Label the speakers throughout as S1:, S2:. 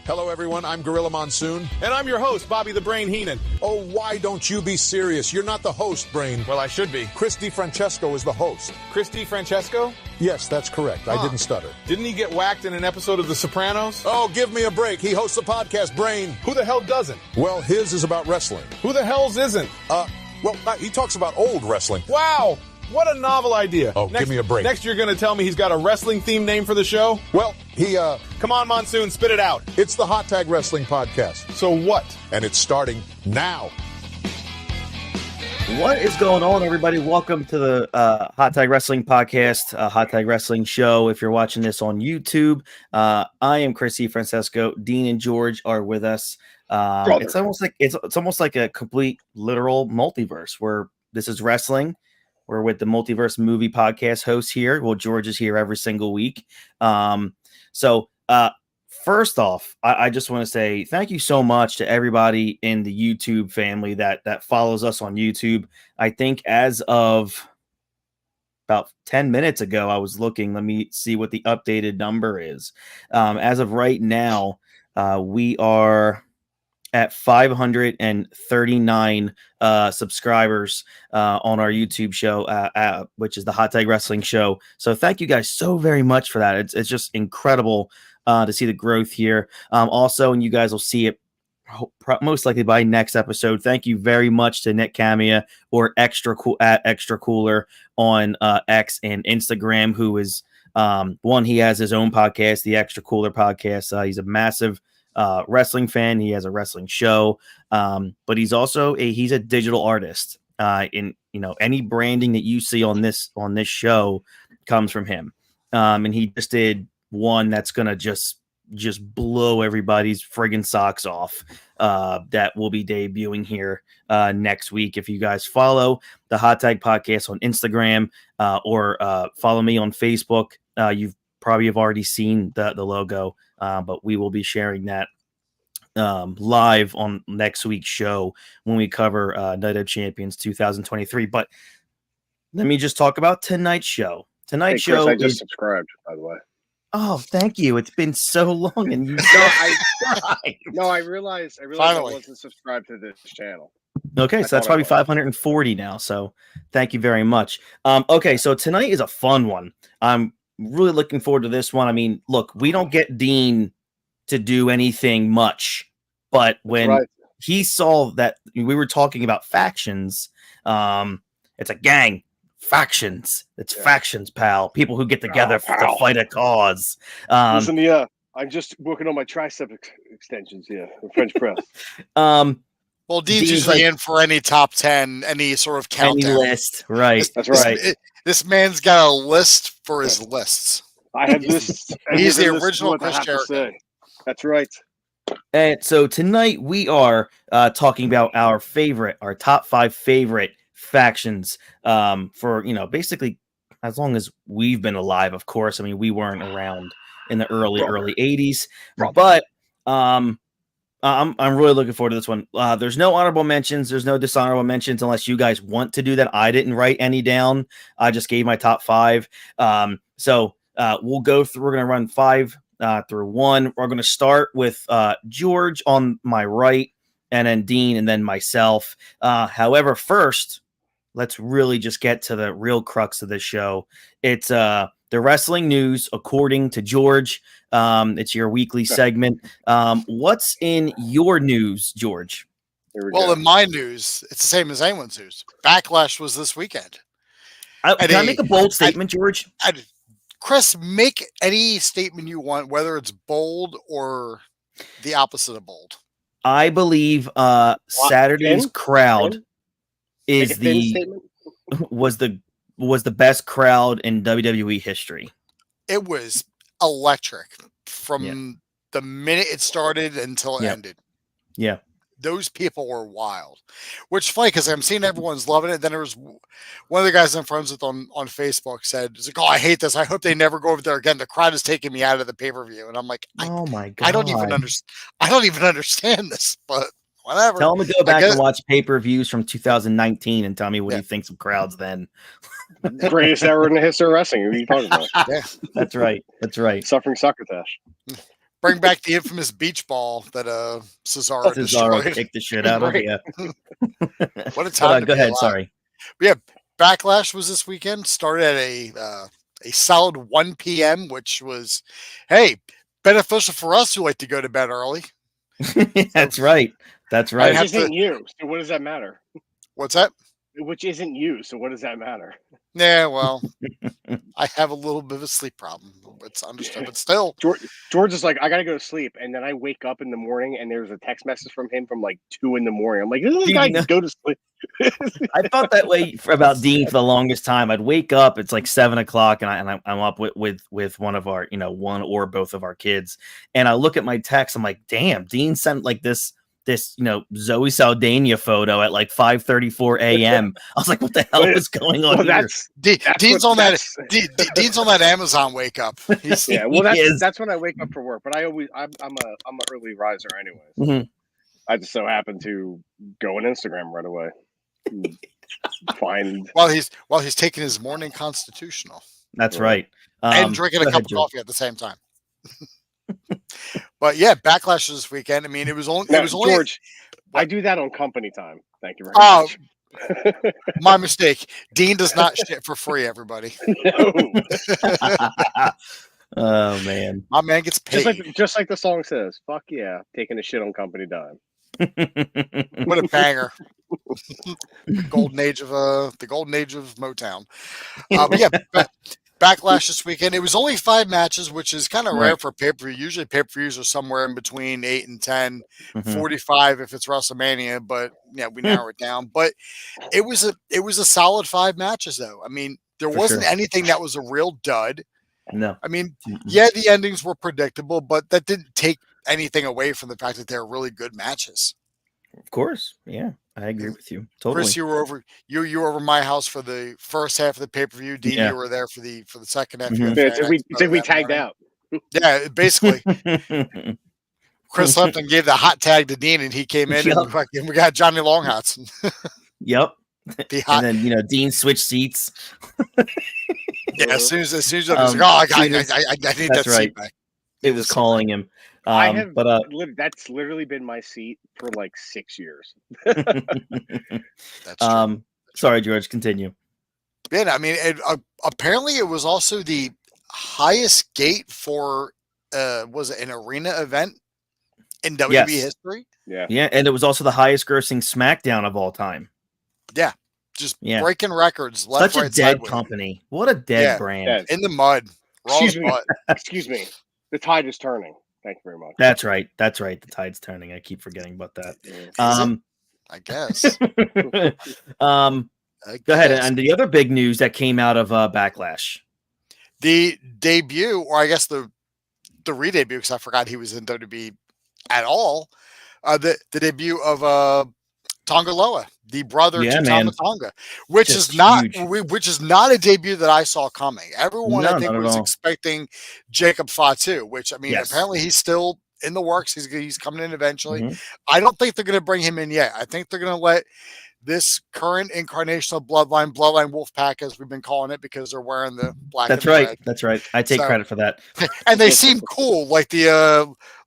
S1: Hello, everyone. I'm Gorilla Monsoon.
S2: And I'm your host, Bobby the Brain Heenan.
S1: Oh, why don't you be serious? You're not the host, Brain.
S2: Well, I should be.
S1: Chris DiFrancesco is the host.
S2: Chris DiFrancesco?
S1: Yes, that's correct. I didn't stutter.
S2: Didn't he get whacked in an episode of The Sopranos?
S1: Oh, give me a break. He hosts a podcast, Brain.
S2: Who the hell doesn't?
S1: Well, his is about wrestling.
S2: Who the hell's isn't?
S1: He talks about old wrestling.
S2: Wow! What a novel idea.
S1: Oh, give me a break.
S2: Next, you're going to tell me he's got a wrestling-themed name for the show?
S1: Well,
S2: Come on, Monsoon, spit it out.
S1: it's the Hot Tag Wrestling Podcast,
S2: So what?
S1: and it's starting now.
S3: What is going on, everybody? Welcome to the Hot Tag Wrestling Podcast, Hot Tag Wrestling Show. If you're watching this on YouTube, I am Chris DiFrancesco. Dean and George are with us. It's almost like a complete literal multiverse where this is wrestling. We're with the Multiverse Movie Podcast host here. Well, George is here every single week. First off, I just want to say thank you so much to everybody in the YouTube family that follows us on YouTube. I think as of about 10 minutes ago, I was looking. Let me see what the updated number is. As of right now, we are at 539 subscribers on our YouTube show, which is the Hot Tag Wrestling Show. So thank you guys so very much for that. It's just incredible to see the growth here. Also, and you guys will see it most likely by next episode. Thank you very much to Nick Camia or Extra Cooler on X and Instagram, who is he has his own podcast, the Extra Cooler Podcast. He's a massive wrestling fan. He has a wrestling show, but he's also he's a digital artist. Any branding that you see on this show comes from him. And he just did one that's gonna just blow everybody's friggin' socks off. That will be debuting here next week. If you guys follow the Hot Tag Podcast on Instagram or follow me on Facebook, you've probably have already seen the logo. But we will be sharing that live on next week's show when we cover Night of Champions 2023. But let me just talk about tonight's show. Tonight's show.
S4: I just subscribed, by the way.
S3: Oh, thank you. It's been so long, and you.
S4: I realized I wasn't subscribed to this channel.
S3: Okay, so that's probably 540 now. So thank you very much. Okay, so tonight is a fun one. I'm really looking forward to this one. I mean, look, we don't get Dean to do anything much, but when he saw that we were talking about factions, it's a gang. Factions. It's factions, pal. People who get together to fight a cause.
S4: Listen, I'm just working on my tricep extensions here, the French press.
S5: Well, Dean's usually in for any top 10, any sort of countdown.
S3: Any list, right?
S4: That's right.
S5: This man's got a list for his lists.
S4: I have lists.
S5: He's the original Chris Jericho.
S4: That's right.
S3: And so tonight we are talking about our top 5 favorite factions for basically as long as we've been alive. Of course, I mean we weren't around in the early 80s, but I'm really looking forward to this one. There's no honorable mentions. There's no dishonorable mentions unless you guys want to do that. I didn't write any down. I just gave my top 5. So we'll go through. We're going to run 5 through 1. We're going to start with George on my right, and then Dean, and then myself. However, first, let's really just get to the real crux of this show. It's the wrestling news according to George. It's your weekly segment. What's in your news, George?
S5: Well, in my news, it's the same as anyone's news. Backlash was this weekend.
S3: Can I make a bold statement, George?
S5: Chris, make any statement you want, whether it's bold or the opposite of bold.
S3: I believe Saturday's crowd was the best crowd in WWE history.
S5: It was electric from the minute it started until it ended.
S3: Yeah.
S5: Those people were wild, which is funny because I'm seeing everyone's loving it. Then there was one of the guys I'm friends with on Facebook said, "It's like, oh, I hate this. I hope they never go over there again. The crowd is taking me out of the pay-per-view." And I'm like,
S3: oh my God.
S5: I don't even understand this, but whatever.
S3: Tell him to go back and watch pay-per-views from 2019 and tell me what he thinks of crowds then.
S4: Greatest era in the history of wrestling. What are you talking about?
S3: Yeah, that's right. That's right.
S4: Suffering succotash.
S5: Bring back the infamous beach ball that Cesaro
S3: Cesaro
S5: destroyed.
S3: kicked the shit out of
S4: Right.
S3: yeah.
S5: What a time to
S3: Go
S5: be
S3: ahead.
S5: alive.
S3: Sorry.
S5: But yeah, Backlash was this weekend. Started at a solid 1 p.m., which was, hey, beneficial for us who like to go to bed early.
S3: That's right. That's
S5: I
S3: right.
S4: Which
S5: have
S4: isn't
S5: to-
S4: you. So what does that matter?
S5: What's that?
S4: Which isn't you. So what does that matter?
S5: Yeah, well, I have a little bit of a sleep problem. It's understood, but still.
S4: George is like, I gotta go to sleep, and then I wake up in the morning, and there's a text message from him from like 2 a.m. I'm like, doesn't this guy go to sleep?
S3: I felt that way about Dean for the longest time. I'd wake up, it's like 7 o'clock, and I'm up with one of our, one or both of our kids, and I look at my text. I'm like, damn, Dean sent like this Zoe Saldana photo at like 5:34 a.m. I was like, what the hell is going on here?
S5: Dean's on that Amazon wake up.
S4: Yeah, well, that's when I wake up for work. But I'm an early riser anyway.
S3: Mm-hmm.
S4: I just so happen to go on Instagram right away. Find
S5: while he's taking his morning constitutional.
S3: That's right.
S5: And drinking a cup of coffee at the same time. But yeah, Backlash this weekend. I mean, it was only
S4: George. I do that on company time. Thank you very much.
S5: My mistake. Dean does not shit for free, everybody.
S4: No.
S3: Oh man.
S5: My man gets paid.
S4: Just like the song says, fuck yeah, taking a shit on company dime.
S5: What a banger. The golden age of Motown. But yeah, Backlash this weekend. It was only 5 matches, which is kind of rare for pay-per-view. Usually pay-per-views are somewhere in between 8 and 10, 45 if it's WrestleMania, but yeah, we narrow it down. But it was a solid 5 matches though. I mean, there wasn't anything that was a real dud.
S3: No.
S5: I mean, yeah, the endings were predictable, but that didn't take anything away from the fact that they're really good matches.
S3: Of course. Yeah. I agree with you. Totally.
S5: Chris, you were over my house for the first half of the pay-per-view. Dean, you were there for the second half.
S4: We tagged out.
S5: Yeah, basically. Chris left and gave the hot tag to Dean, and he came in and we got Johnny Longhats.
S3: Yep. And then Dean switched seats.
S5: Yeah, as soon as I was like, I need that seat back.
S3: It was calling him.
S4: That's literally been my seat for like 6 years.
S5: That's true.
S3: Sorry, George, continue.
S5: Yeah, I mean, apparently it was also the highest gate for was it an arena event in WWE history?
S3: Yeah, and it was also the highest grossing SmackDown of all time.
S5: Yeah, just breaking records left,
S3: Such
S5: right,
S3: a dead
S5: sideways.
S3: company. What a dead brand.
S5: In the mud.
S4: Excuse me. The tide is turning. Thank you very much.
S3: That's right. The tide's turning. I keep forgetting about that.
S5: I guess.
S3: Go ahead. And the other big news that came out of Backlash.
S5: The debut, or I guess the re-debut, because I forgot he was in WWE at all. The debut of Tonga Loa, the brother to Tama Tonga, which is not a debut that I saw coming. Everyone I think was expecting Jacob Fatu, which I mean apparently he's still in the works. He's coming in eventually. I don't think they're going to bring him in yet. I think they're going to let this current incarnation of Bloodline Wolfpack, as we've been calling it, because they're wearing the black.
S3: That's
S5: and
S3: right.
S5: red.
S3: That's right. I take credit for that.
S5: And they seem cool, like the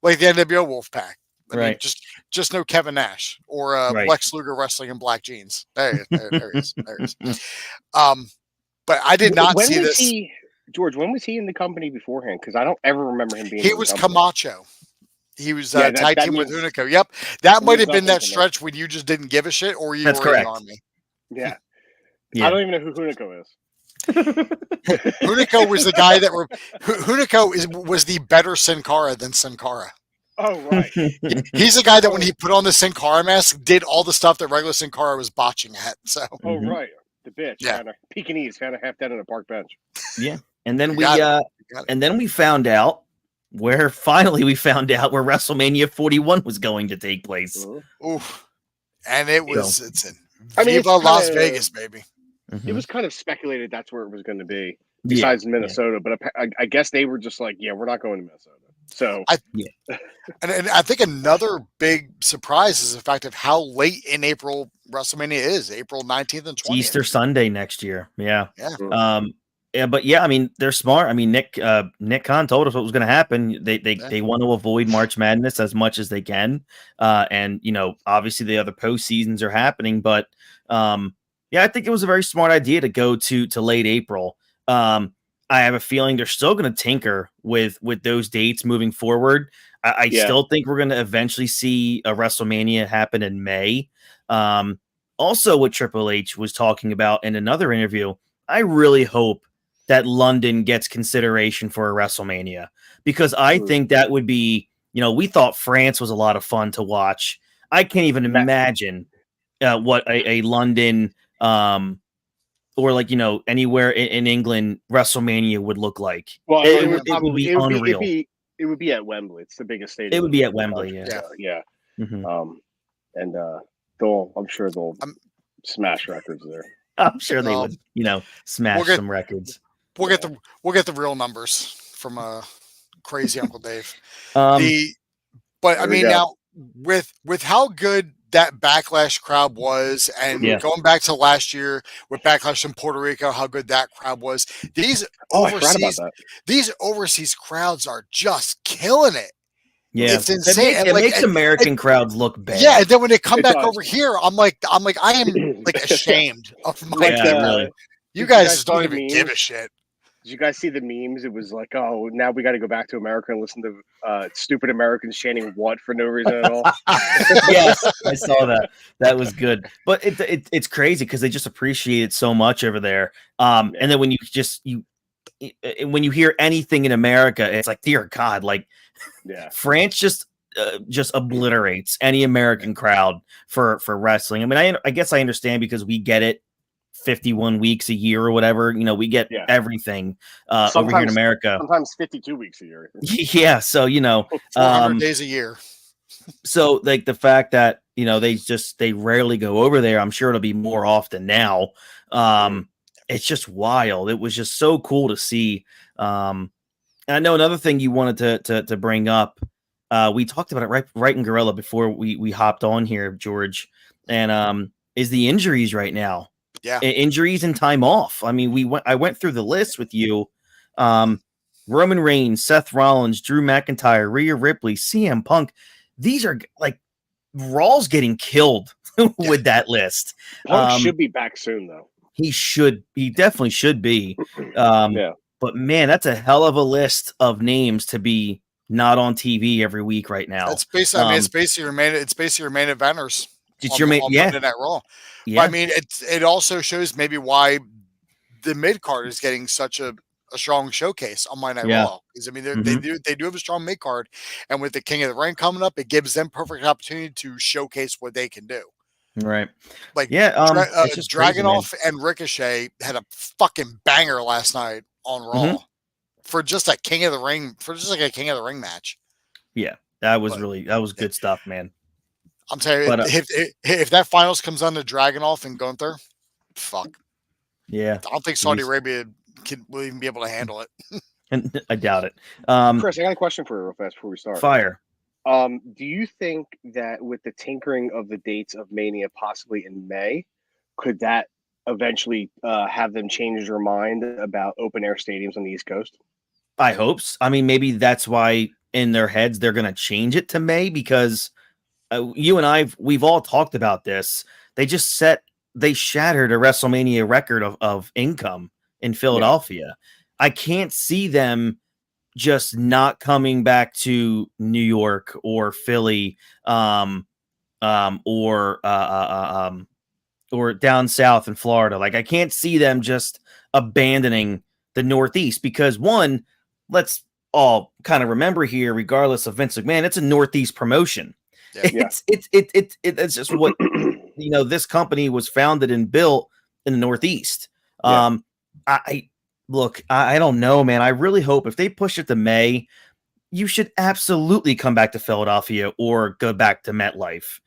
S5: NWO Wolfpack. I mean, just no Kevin Nash or Lex Luger wrestling in black jeans. There he is. But I did not see this.
S4: George, when was he in the company beforehand? Because I don't ever remember him being.
S5: He was Camacho. He was tag team with Hunico. Yep, that might have been that stretch when you just didn't give a shit, or you were in the army.
S4: Yeah. I don't even know who Hunico is.
S5: Hunico was the guy that was the better Sin Cara than Sin Cara.
S4: Oh, right.
S5: He's the guy that when he put on the Sin Cara mask, did all the stuff that regular Sin Cara was botching at. So.
S4: Oh, right. The bitch. Yeah. Pekingese found a half dead on a park bench.
S3: Yeah. And then we found out where WrestleMania 41 was going to take place.
S5: Oof. And it's in Viva Las Vegas, baby.
S4: It was kind of speculated that's where it was going to be, besides Minnesota. But I guess they were just like, we're not going to Minnesota. So
S5: and I think another big surprise is the fact of how late in April WrestleMania is, April 19th and 20th.
S3: Easter Sunday next year. Yeah. Yeah, but yeah, I mean, they're smart. I mean, Nick Khan told us what was going to happen. They want to avoid March Madness as much as they can, and obviously the other postseasons are happening. But yeah, I think it was a very smart idea to go to late April. I have a feeling they're still going to tinker with those dates moving forward. I still think we're going to eventually see a WrestleMania happen in May. Also, what Triple H was talking about in another interview, I really hope that London gets consideration for a WrestleMania, because I think that would be, we thought France was a lot of fun to watch. I can't even imagine what a London or like, anywhere in England WrestleMania would look like.
S4: Well,
S3: It would be unreal.
S4: It would be at Wembley. It's the biggest stadium.
S3: It would be at Wembley. Yeah.
S4: Yeah.
S3: Mm-hmm.
S4: And I'm sure they'll smash records there.
S3: I'm sure they would, smash some records.
S5: We'll get the real numbers from crazy Uncle Dave. But I mean, now with how good that Backlash crowd was, and going back to last year with Backlash in Puerto Rico, how good that crowd was. These overseas crowds are just killing it.
S3: Yeah,
S5: it's insane.
S3: It makes American crowds look bad.
S5: Yeah, and then when they come back over here, I'm like, I am like ashamed of my people.
S3: Really.
S5: You guys just don't even give a shit.
S4: Did you guys see the memes? It was like, oh, now we got to go back to America and listen to stupid Americans chanting "what" for no reason at all.
S3: Yes, I saw that. That was good. But it's crazy because they just appreciate it so much over there. And then when when you hear anything in America, it's like, dear God, like France just obliterates any American crowd for wrestling. I mean, I guess I understand because we get it 51 weeks a year or whatever. We get everything over here in America.
S4: Sometimes 52 weeks a year.
S3: Yeah, so
S5: 400 days a year.
S3: So like the fact that they rarely go over there, I'm sure it'll be more often now. It's just wild. It was just so cool to see. And I know another thing you wanted to bring up. We talked about it right in Gorilla before we hopped on here, George, and is the injuries right now.
S5: Yeah,
S3: injuries and time off. I mean, I went through the list with you. Roman Reigns, Seth Rollins, Drew McIntyre, Rhea Ripley, CM Punk. These are like Raw's getting killed with that list.
S4: Punk should be back soon, though.
S3: He definitely should be. But man, that's a hell of a list of names to be not on TV every week right now.
S5: It's basically, it's basically your main eventers.
S3: It's your main,
S5: that Raw.
S3: Yeah.
S5: But, I mean, it also shows maybe why the mid card is getting such a strong showcase on Monday Night Raw. Because I mean, they do have a strong mid card, and with the King of the Ring coming up, it gives them perfect opportunity to showcase what they can do.
S3: Right.
S5: Like Dragunov and Ricochet had a fucking banger last night on Raw for just a King of the Ring match.
S3: Yeah, that was good stuff, man.
S5: I'm telling you, if that finals comes on to Dragunov and Gunther, fuck.
S3: Yeah.
S5: I don't think Saudi Arabia will even be able to handle it.
S3: And I doubt it.
S4: Chris, I got a question for you real fast before we start.
S3: Fire.
S4: Do you think that with the tinkering of the dates of Mania possibly in May, could that eventually have them change their mind about open air stadiums on the East Coast?
S3: I hope so. I mean, maybe that's why in their heads they're going to change it to May, because you and we've all talked about this. They shattered a WrestleMania record of income in Philadelphia. Yeah. I can't see them just not coming back to New York or Philly, or down south in Florida. Like, I can't see them just abandoning the Northeast, because one, let's all kind of remember here, regardless of Vince McMahon, it's a Northeast promotion. Yeah. It's just what this company was founded and built in the Northeast. Yeah. I don't know, man. I really hope if they push it to May, you should absolutely come back to Philadelphia or go back to MetLife.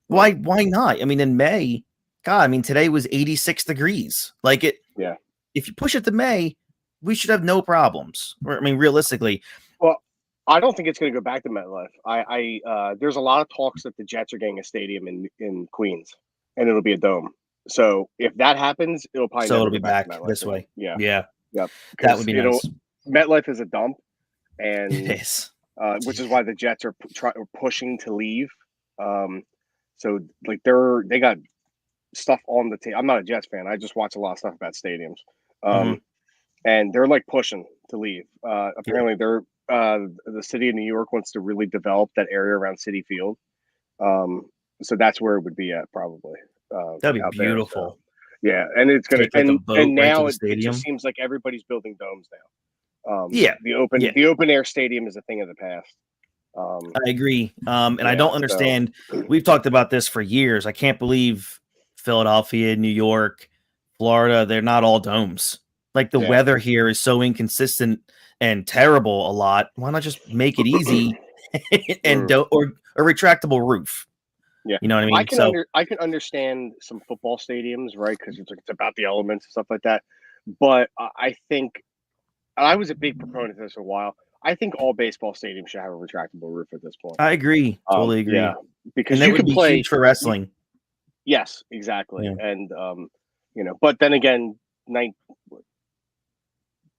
S3: Why not? I mean, in May, God, I mean, today was 86 degrees. Like it. Yeah. If you push it to May, we should have no problems. I mean, realistically.
S4: Well, I don't think it's going to go back to MetLife. There's a lot of talks that the Jets are getting a stadium in Queens, and it'll be a dome. So if that happens, it'll probably
S3: be back this way.
S4: Yeah.
S3: Yeah.
S4: Yep.
S3: That would be nice.
S4: MetLife is a dump,
S3: It
S4: and
S3: is.
S4: which is why the Jets are pushing to leave. So like they got stuff on the table. I'm not a Jets fan. I just watch a lot of stuff about stadiums. And they're like pushing to leave. Apparently, the city of New York wants to really develop that area around Citi Field. So that's where it would be at probably.
S3: That'd be
S4: out
S3: beautiful.
S4: There, so. Yeah, and it's gonna
S3: Take, like, a boat
S4: and
S3: right to
S4: now
S3: the
S4: it
S3: stadium.
S4: just seems like everybody's building domes now.
S3: The
S4: open air stadium is a thing of the past.
S3: I agree. And I don't understand. We've talked about this for years. I can't believe Philadelphia, New York, Florida, they're not all domes. Like the weather here is so inconsistent and terrible a lot. Why not just make it easy and or a retractable roof?
S4: Yeah,
S3: you know what I mean.
S4: I can understand some football stadiums, right? Because it's about the elements and stuff like that. But I think I was a big proponent of this for a while. I think all baseball stadiums should have a retractable roof at this point.
S3: I agree, totally agree.
S4: Yeah, because
S3: and
S4: you can play
S3: huge for wrestling.
S4: Yes, exactly. Yeah. And but then again,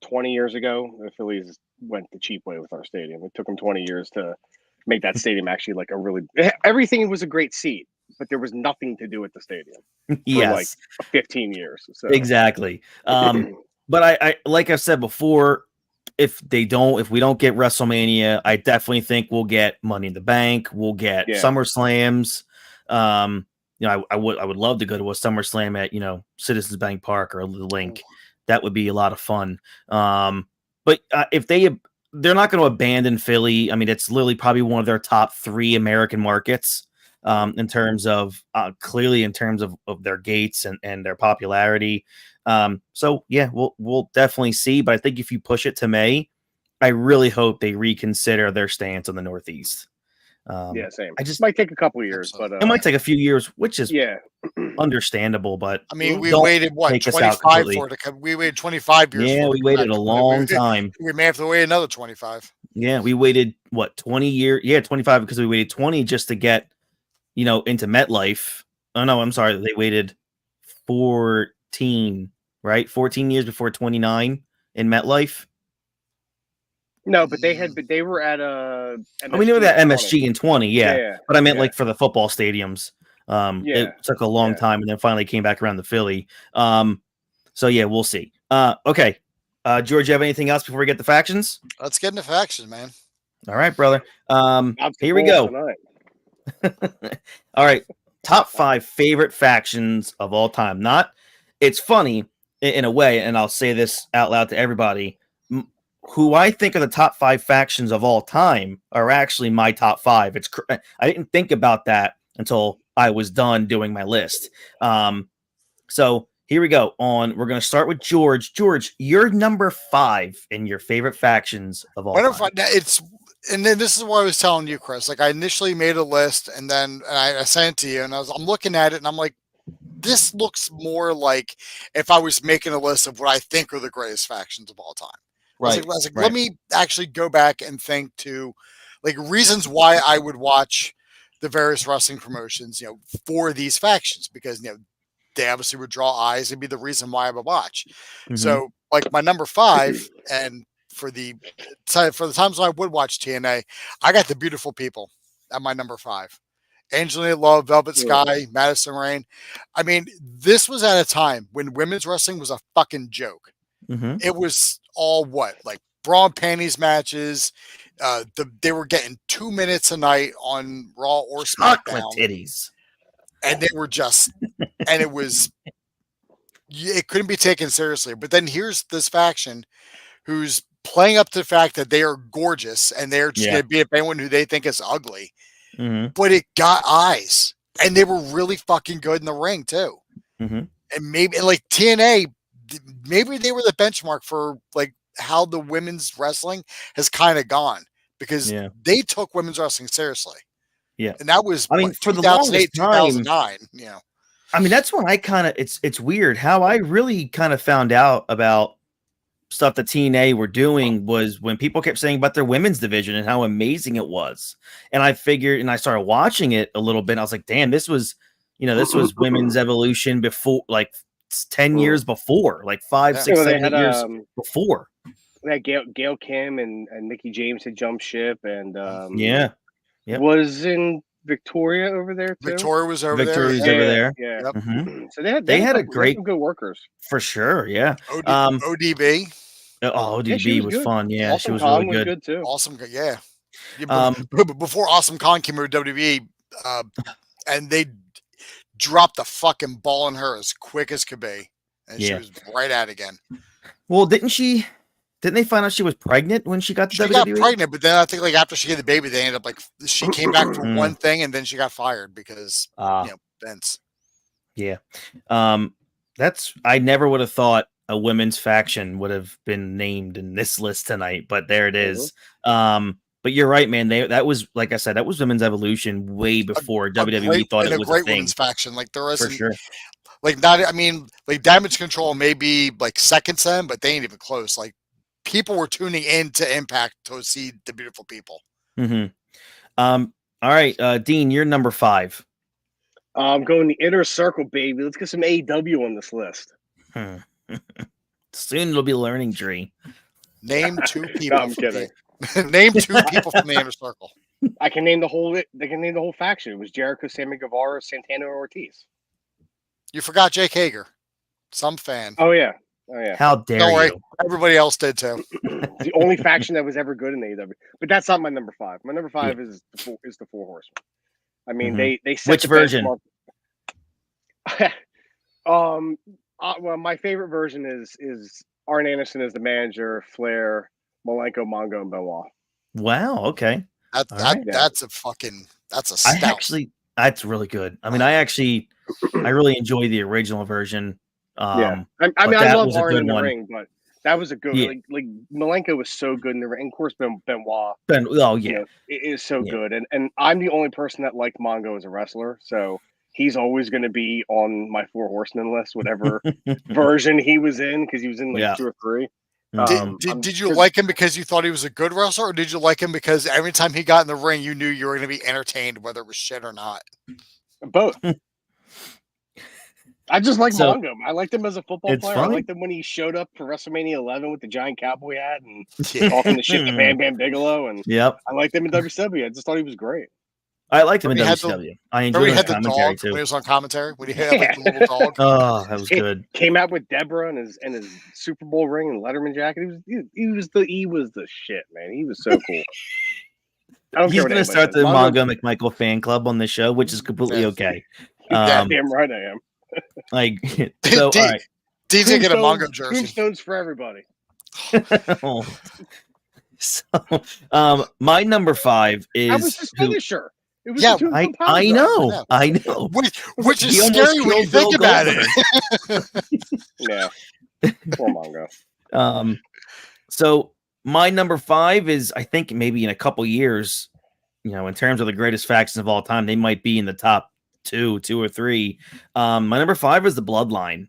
S4: 20 years ago, the Phillies went the cheap way with our stadium. It took them 20 years to make that stadium actually like everything was a great seat, but there was nothing to do with the stadium for like 15 years. So
S3: exactly. But I like I said before, if we don't get WrestleMania, I definitely think we'll get Money in the Bank. We'll get SummerSlams. I would love to go to a SummerSlam at Citizens Bank Park or the Link. That would be a lot of fun. But if they're not going to abandon Philly. I mean, it's literally probably one of their top 3 American markets in terms of their gates and their popularity. So yeah, we'll definitely see. But I think if you push it to May, I really hope they reconsider their stance on the Northeast.
S4: Same. I just might take a couple of years, but
S3: it might take a few years, which is understandable. But
S5: I mean, we waited 25 for it to come. We waited 25 years.
S3: Yeah, we waited a long time.
S5: We may have to wait another 25.
S3: Yeah, we waited 20 years? Yeah, 25 because we waited 20 just to get into MetLife. Oh no, I'm sorry. They waited 14, right? 14 years before 29 in MetLife.
S4: No, but they were at a.
S3: MSG we knew that MSG in 20, yeah. But I meant like for the football stadiums. It took a long time and then finally came back around to Philly. So yeah, we'll see. Okay. George, you have anything else before we get the factions?
S5: Let's get into factions, man.
S3: All right, brother. Here we go. All right. Top 5 favorite factions of all time. It's funny in a way, and I'll say this out loud to everybody. Who I think are the top 5 factions of all time are actually my top 5. I didn't think about that until I was done doing my list. So here we go. We're going to start with George. George, you're number 5 in your favorite factions of all time.
S5: And then this is what I was telling you, Chris. Like I initially made a list, and then I sent it to you, and I'm looking at it, and I'm like, this looks more like if I was making a list of what I think are the greatest factions of all time.
S3: Right.
S5: I was like, let me actually go back and think to like reasons why I would watch the various wrestling promotions, for these factions, because, they obviously would draw eyes and be the reason why I would watch. Mm-hmm. So like my number 5, and for the times when I would watch TNA, I got the Beautiful People at my number 5. Angelina Love, Velvet Sky, Madison Rain. I mean, this was at a time when women's wrestling was a fucking joke. Mm-hmm. It was all like bra and panties matches. They were getting 2 minutes a night on Raw or SmackDown.
S3: Chocolate titties.
S5: And they were just, and it couldn't be taken seriously. But then here's this faction who's playing up to the fact that they are gorgeous and they're just going to beat up anyone who they think is ugly. Mm-hmm. But it got eyes, and they were really fucking good in the ring too. Mm-hmm. And maybe like TNA, maybe they were the benchmark for like how the women's wrestling has kind of gone, because they took women's wrestling seriously. Yeah. And that was, for the longest time, 2009,
S3: I mean, that's when I kind of, it's weird how I really kind of found out about stuff that TNA were doing was when people kept saying about their women's division and how amazing it was. And I figured, and I started watching it a little bit. And I was like, damn, this was women's evolution before, like 10 years before, like 5,
S5: Yeah.
S3: 6,
S4: Well,
S3: 7, 8 years before.
S4: that Gail Kim and Mickey James had jumped ship, and
S3: Yeah. Yep.
S4: was in Victoria over there too.
S5: Victoria was over there.
S3: Victoria's
S5: Yeah.
S3: over there.
S4: Yeah.
S5: Yep.
S3: Mhm.
S4: So they had
S3: They had a
S4: they had
S3: great,
S4: some good workers.
S3: for sure. Yeah.
S5: ODB.
S4: Yeah, she
S3: ODB
S4: was
S3: was
S4: good.
S3: fun. Yeah, she
S4: Awesome
S3: was
S4: Kong
S3: really
S4: was
S3: good.
S4: too.
S5: Awesome. Yeah. Before Awesome Khan came over to WWE, and they dropped the fucking ball on her as quick as could be. And she
S3: Yeah.
S5: was right at it again.
S3: Well, didn't they find out she was pregnant when she got to
S5: She
S3: WWE?
S5: got pregnant, but then I think like after she had the baby, they ended up like she came back for
S3: Mm.
S5: one thing and then she got fired because Vince.
S3: Yeah. I never would have thought a women's faction would have been named in this list tonight, but there it is. But you're right, man. That was, like I said, that was women's evolution way before WWE thought it was a
S5: great
S3: thing.
S5: women's faction. Like there isn't,
S3: For sure.
S5: like not. I mean, like Damage Control may be like second to them, but they ain't even close. Like people were tuning in to Impact to see the beautiful people.
S3: Mm-hmm. All right, Dean, you're number 5.
S4: I'm going the Inner Circle, baby. Let's get some AEW on this list.
S3: Soon it'll be a learning tree.
S5: Name 2 people.
S4: No, I'm kidding.
S5: Name 2 people from the Inner Circle.
S4: I can name the whole. They can name the whole faction. It was Jericho, Sammy Guevara, Santana, and Ortiz.
S5: You forgot Jake Hager. Some fan.
S4: Oh yeah.
S3: How dare
S5: Don't worry.
S3: you?
S5: Everybody else did too.
S4: The only faction that was ever good in AEW. But that's not my number 5. My number 5 is the Four Horsemen. I mean, they set
S3: Which
S4: the
S3: version?
S4: Well, my favorite version is Arn Anderson as the manager, Flair, Malenko, Mongo, and Benoit.
S3: Wow. Okay.
S5: That's a stout.
S3: That's really good. I mean, I really enjoy the original version.
S4: I mean, I love Arn in the
S3: one.
S4: ring, but that was a good like Malenko was so good in the ring. And of course, Benoit. Is so good, and I'm the only person that liked Mongo as a wrestler, so he's always going to be on my Four Horsemen list, whatever version he was in, because he was in 2 or 3.
S5: Did you like him because you thought he was a good wrestler, or did you like him because every time he got in the ring, you knew you were going to be entertained, whether it was shit or not?
S4: Both. I just like Mongo. I liked him as a football player. I liked him when he showed up for WrestleMania 11 with the giant cowboy hat and talking the shit to Bam Bam Bigelow. And I liked him in WCW. I just thought he was great.
S3: I liked him in WCW. I enjoyed his commentary too.
S5: When he was on commentary, when he had the little dog.
S3: Oh, that was good.
S4: Came out with Deborah and his Super Bowl ring and Letterman jacket. He was the shit, man. He was so cool.
S3: He's going to start the Mongo McMichael fan club on this show, which is completely okay.
S4: Damn right I am.
S3: Like, so, all right.
S5: Dean's gonna get a Mongo jersey.
S4: Tombstones for everybody.
S3: So, my number 5 is.
S4: That was his finisher. It was
S3: I know.
S5: Which is scary when you think about it.
S4: Yeah. Poor Mongo.
S3: So my number 5 is, I think maybe in a couple years, in terms of the greatest factions of all time, they might be in the top 2 or 3. My number 5 is the Bloodline.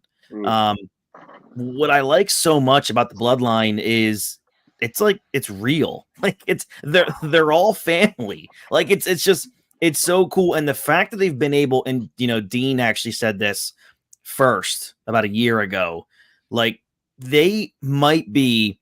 S3: What I like so much about the Bloodline is it's real. Like they're all family. Like it's so cool. And the fact that they've been able, and Dean actually said this first about a year ago, like they might be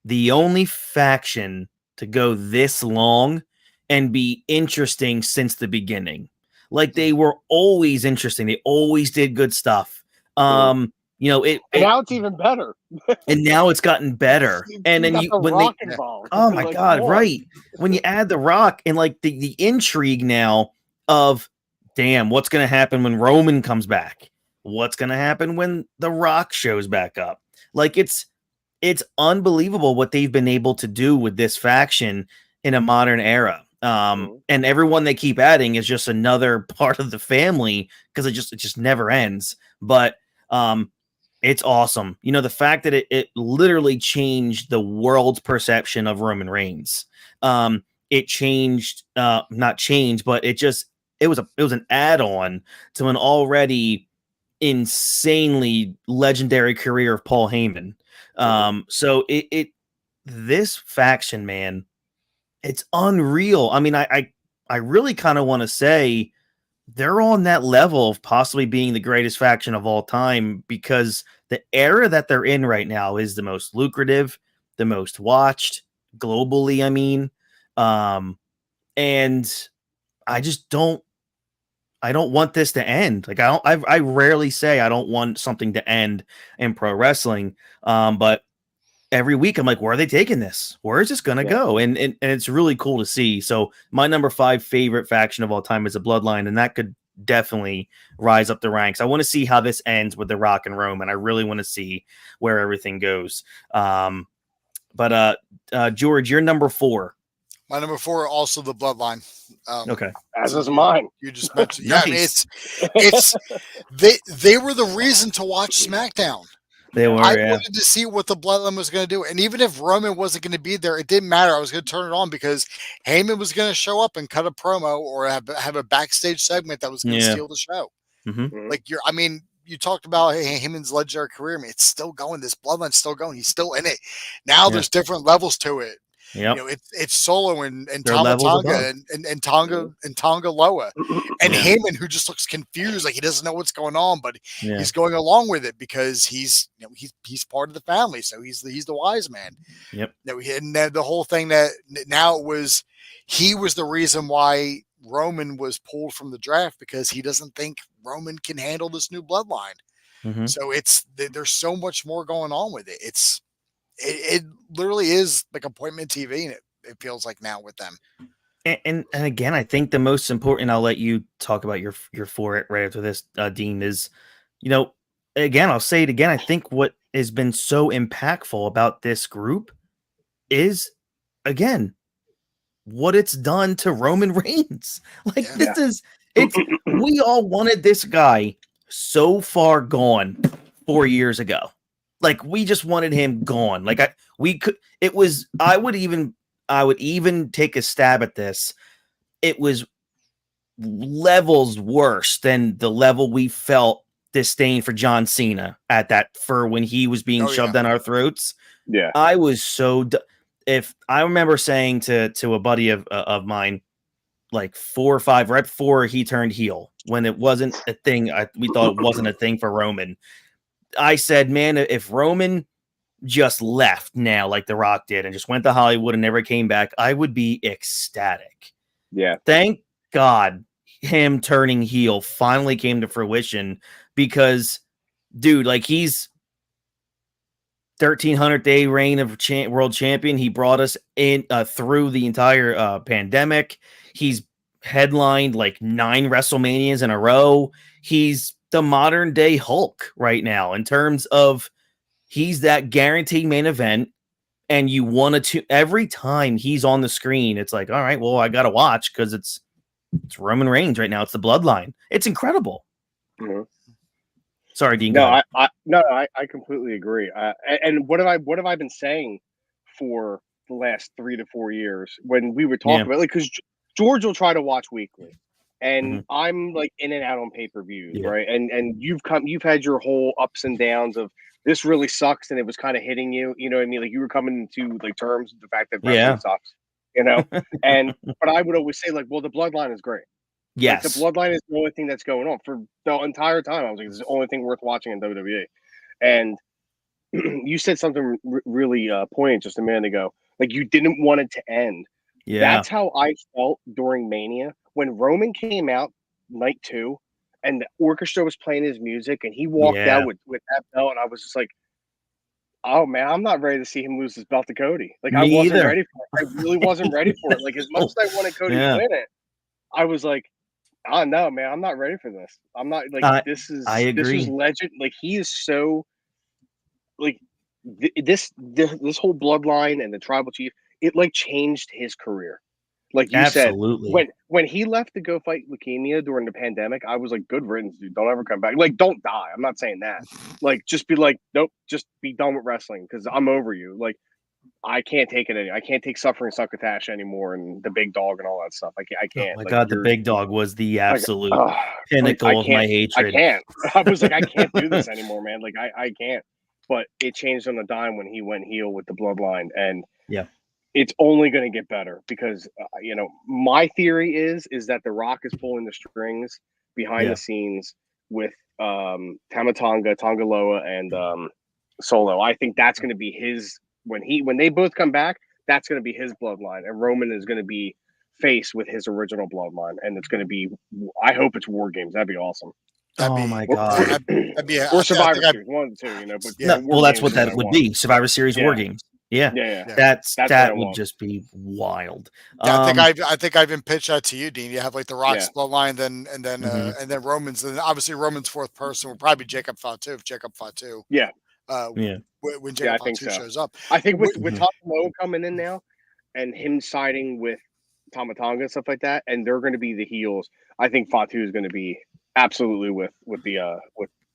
S3: the only faction to go this long and be interesting since the beginning. Like they were always interesting. They always did good stuff. Now
S4: it's even better.
S3: And now it's gotten better. And then oh my God, right. When you add the Rock and like the intrigue now of damn, what's going to happen when Roman comes back? What's going to happen when the Rock shows back up? Like it's unbelievable what they've been able to do with this faction in a modern era. And everyone they keep adding is just another part of the family because it just never ends. But it's awesome. The fact that it literally changed the world's perception of Roman Reigns. It changed, not changed, but it was an add-on to an already insanely legendary career of Paul Heyman. So this faction, man, it's unreal. I mean, I really kind of want to say they're on that level of possibly being the greatest faction of all time, because the era that they're in right now is the most lucrative, the most watched globally. I mean, and I just I don't want this to end. Like I rarely say I don't want something to end in pro wrestling. But every week I'm like, where are they taking this? Where is this gonna go? And it's really cool to see. So my number 5 favorite faction of all time is the Bloodline, and that could definitely rise up the ranks. I want to see how this ends with The Rock and Roman. I really want to see where everything goes. But George, you're number 4.
S5: My number 4, also the Bloodline.
S3: Okay,
S4: as is mine.
S5: You just mentioned, yeah.
S3: Nice.
S5: I mean, it's they were the reason to watch SmackDown.
S3: They were.
S5: I wanted to see what the Bloodline was going to do, and even if Roman wasn't going to be there, it didn't matter. I was going to turn it on because Heyman was going to show up and cut a promo or have a backstage segment that was going to steal the show.
S3: Mm-hmm.
S5: Like you talked about Heyman's legendary career. I mean, it's still going. This Bloodline's still going. He's still in it. Now there's different levels to it.
S3: Yep.
S5: You know, it's Solo and Tama Tonga and Tonga Loa and Heyman, who just looks confused, like he doesn't know what's going on, but he's going along with it because he's part of the family, so he's the wise man.
S3: Yep.
S5: And the whole thing that now he was the reason why Roman was pulled from the draft, because he doesn't think Roman can handle this new bloodline.
S3: Mm-hmm.
S5: So there's so much more going on with it. It literally is like appointment TV, and it feels like now with them.
S3: And again, I think the most important, I'll let you talk about your 4 right after this, Dean, is, again, I'll say it again. I think what has been so impactful about this group is, again, what it's done to Roman Reigns. Like we all wanted this guy so far gone 4 years ago. Like we just wanted him gone. Like I would even take a stab at this. It was levels worse than the level we felt disdain for John Cena for when he was being shoved down our throats.
S4: Yeah.
S3: I was so if I remember saying to a buddy of mine, like 4 or 5 right before he turned heel, when it wasn't a thing, we thought it wasn't a thing for Roman. I said, man, if Roman just left now like The Rock did and just went to Hollywood and never came back, I would be ecstatic.
S4: Yeah.
S3: Thank God him turning heel finally came to fruition, because, dude, like he's 1,300 day reign of world champion. He brought us in through the entire pandemic. He's headlined like 9 WrestleManias in a row. He's the modern day Hulk right now in terms of he's that guaranteed main event, and you want to every time he's on the screen, it's like, all right, well, I got to watch because it's Roman Reigns right now. It's the bloodline. It's incredible.
S4: Mm-hmm.
S3: Sorry, Dean.
S4: No, I completely agree. And what have I been saying for the last 3 to 4 years when we were talking about, like, because George will try to watch weekly. And I'm like in and out on pay-per-views, right? And you've had your whole ups and downs of this really sucks, and it was kind of hitting you. You know what I mean? Like you were coming to like terms with the fact that wrestling sucks, but I would always say like, well, the bloodline is great.
S3: Yes,
S4: like, the bloodline is the only thing that's going on for the entire time. I was like, it's the only thing worth watching in WWE. And you said something really poignant just a minute ago. Like you didn't want it to end. Yeah, that's how I felt during Mania. When Roman came out night 2 and the orchestra was playing his music and he walked out with that belt, and I was just like, oh man, I'm not ready to see him lose his belt to Cody. Like I wasn't ready for it. I really wasn't ready for it. Like as much as I wanted Cody to win it, I was like, oh no, man, I'm not ready for this. I'm not like this is legend. Like he is so like this whole bloodline and the tribal chief, it like changed his career. Like you said, when he left to go fight leukemia during the pandemic, I was like, good riddance, dude. Don't ever come back. Like, don't die. I'm not saying that. Like, just be like, nope, just be done with wrestling because I'm over you. Like, I can't take it anymore. I can't take suffering succotash anymore and the big dog and all that stuff. I can't.
S3: Oh my God, the big dog was the absolute pinnacle of my hatred.
S4: I can't. I was like, I can't do this anymore, man. Like, I can't. But it changed on a dime when he went heel with the bloodline. And it's only going to get better because my theory is that The Rock is pulling the strings behind the scenes with Tangaloa, and Solo. I think that's going to be his when they both come back. That's going to be his bloodline, and Roman is going to be faced with his original bloodline, and it's going to be. I hope it's War Games. That'd be awesome.
S3: My God.
S5: That'd be
S4: or Survivor Series, 1 and 2. But
S3: that's what that would be. Survivor Series War Games. Yeah. That would just be wild.
S5: I think I've been pitched that to you, Dean. You have like the Rock's bloodline, and then Roman's, and then obviously Roman's fourth person will probably be Jacob Fatu. If Jacob Fatu, when Jacob Fatu shows up,
S4: I think with Tangaloa coming in now, and him siding with Tama Tonga and stuff like that, and they're going to be the heels. I think Fatu is going to be absolutely with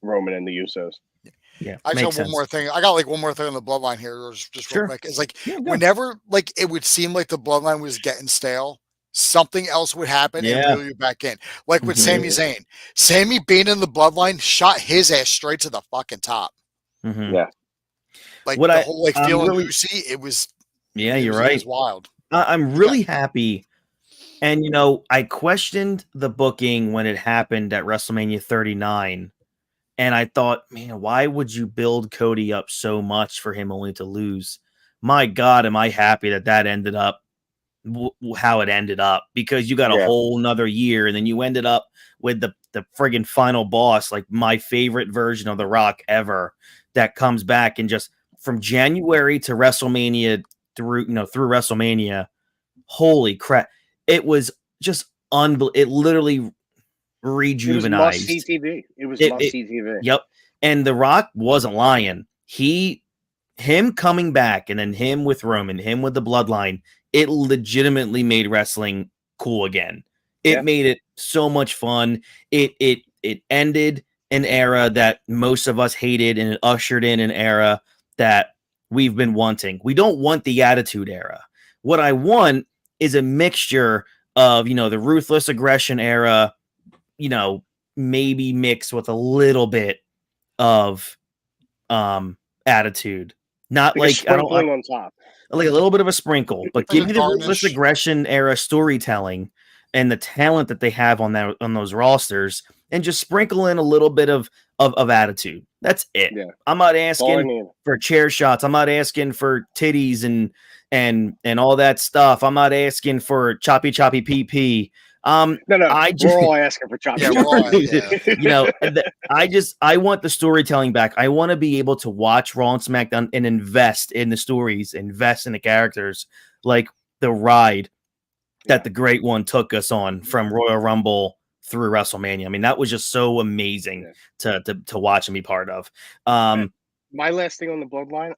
S4: Roman and the Usos.
S3: Yeah,
S5: I got one more thing. I got like one more thing on the bloodline here, just real quick. It's like whenever like it would seem like the bloodline was getting stale, something else would happen and reel you back in. Like with Sami Zayn. Sami being in the bloodline shot his ass straight to the fucking top.
S4: Yeah.
S5: Like the whole like feeling Lucy, it was
S3: you're right.
S5: It was wild.
S3: I'm really happy. And I questioned the booking when it happened at WrestleMania 39. And I thought, man, why would you build Cody up so much for him only to lose? My God, am I happy that ended up how it ended up, because you got a whole nother year, and then you ended up with the friggin' final boss, like my favorite version of The Rock ever, that comes back and just from January to WrestleMania through WrestleMania, holy crap. It was just unbelievable. It literally rejuvenized.
S4: It was must-see TV.
S3: Yep. And The Rock wasn't lying. Him coming back, and then him with Roman, him with the bloodline, it legitimately made wrestling cool again. It made it so much fun. It ended an era that most of us hated, and it ushered in an era that we've been wanting. We don't want the Attitude Era. What I want is a mixture of, the ruthless aggression era, maybe mixed with a little bit of attitude. Not like I don't
S4: on top.
S3: Like a little bit of a sprinkle, but give me the ruthless aggression era storytelling and the talent that they have on those rosters, and just sprinkle in a little bit of attitude. That's it. Yeah. I'm not asking for chair shots. I'm not asking for titties and all that stuff. I'm not asking for choppy PP.
S4: No. We're all asking for choppy.
S3: I want the storytelling back. I want to be able to watch Raw and SmackDown and invest in the stories, invest in the characters, like the ride that the Great One took us on from Royal Rumble through WrestleMania. I mean, that was just so amazing to watch and be part of.
S4: My last thing on the bloodline,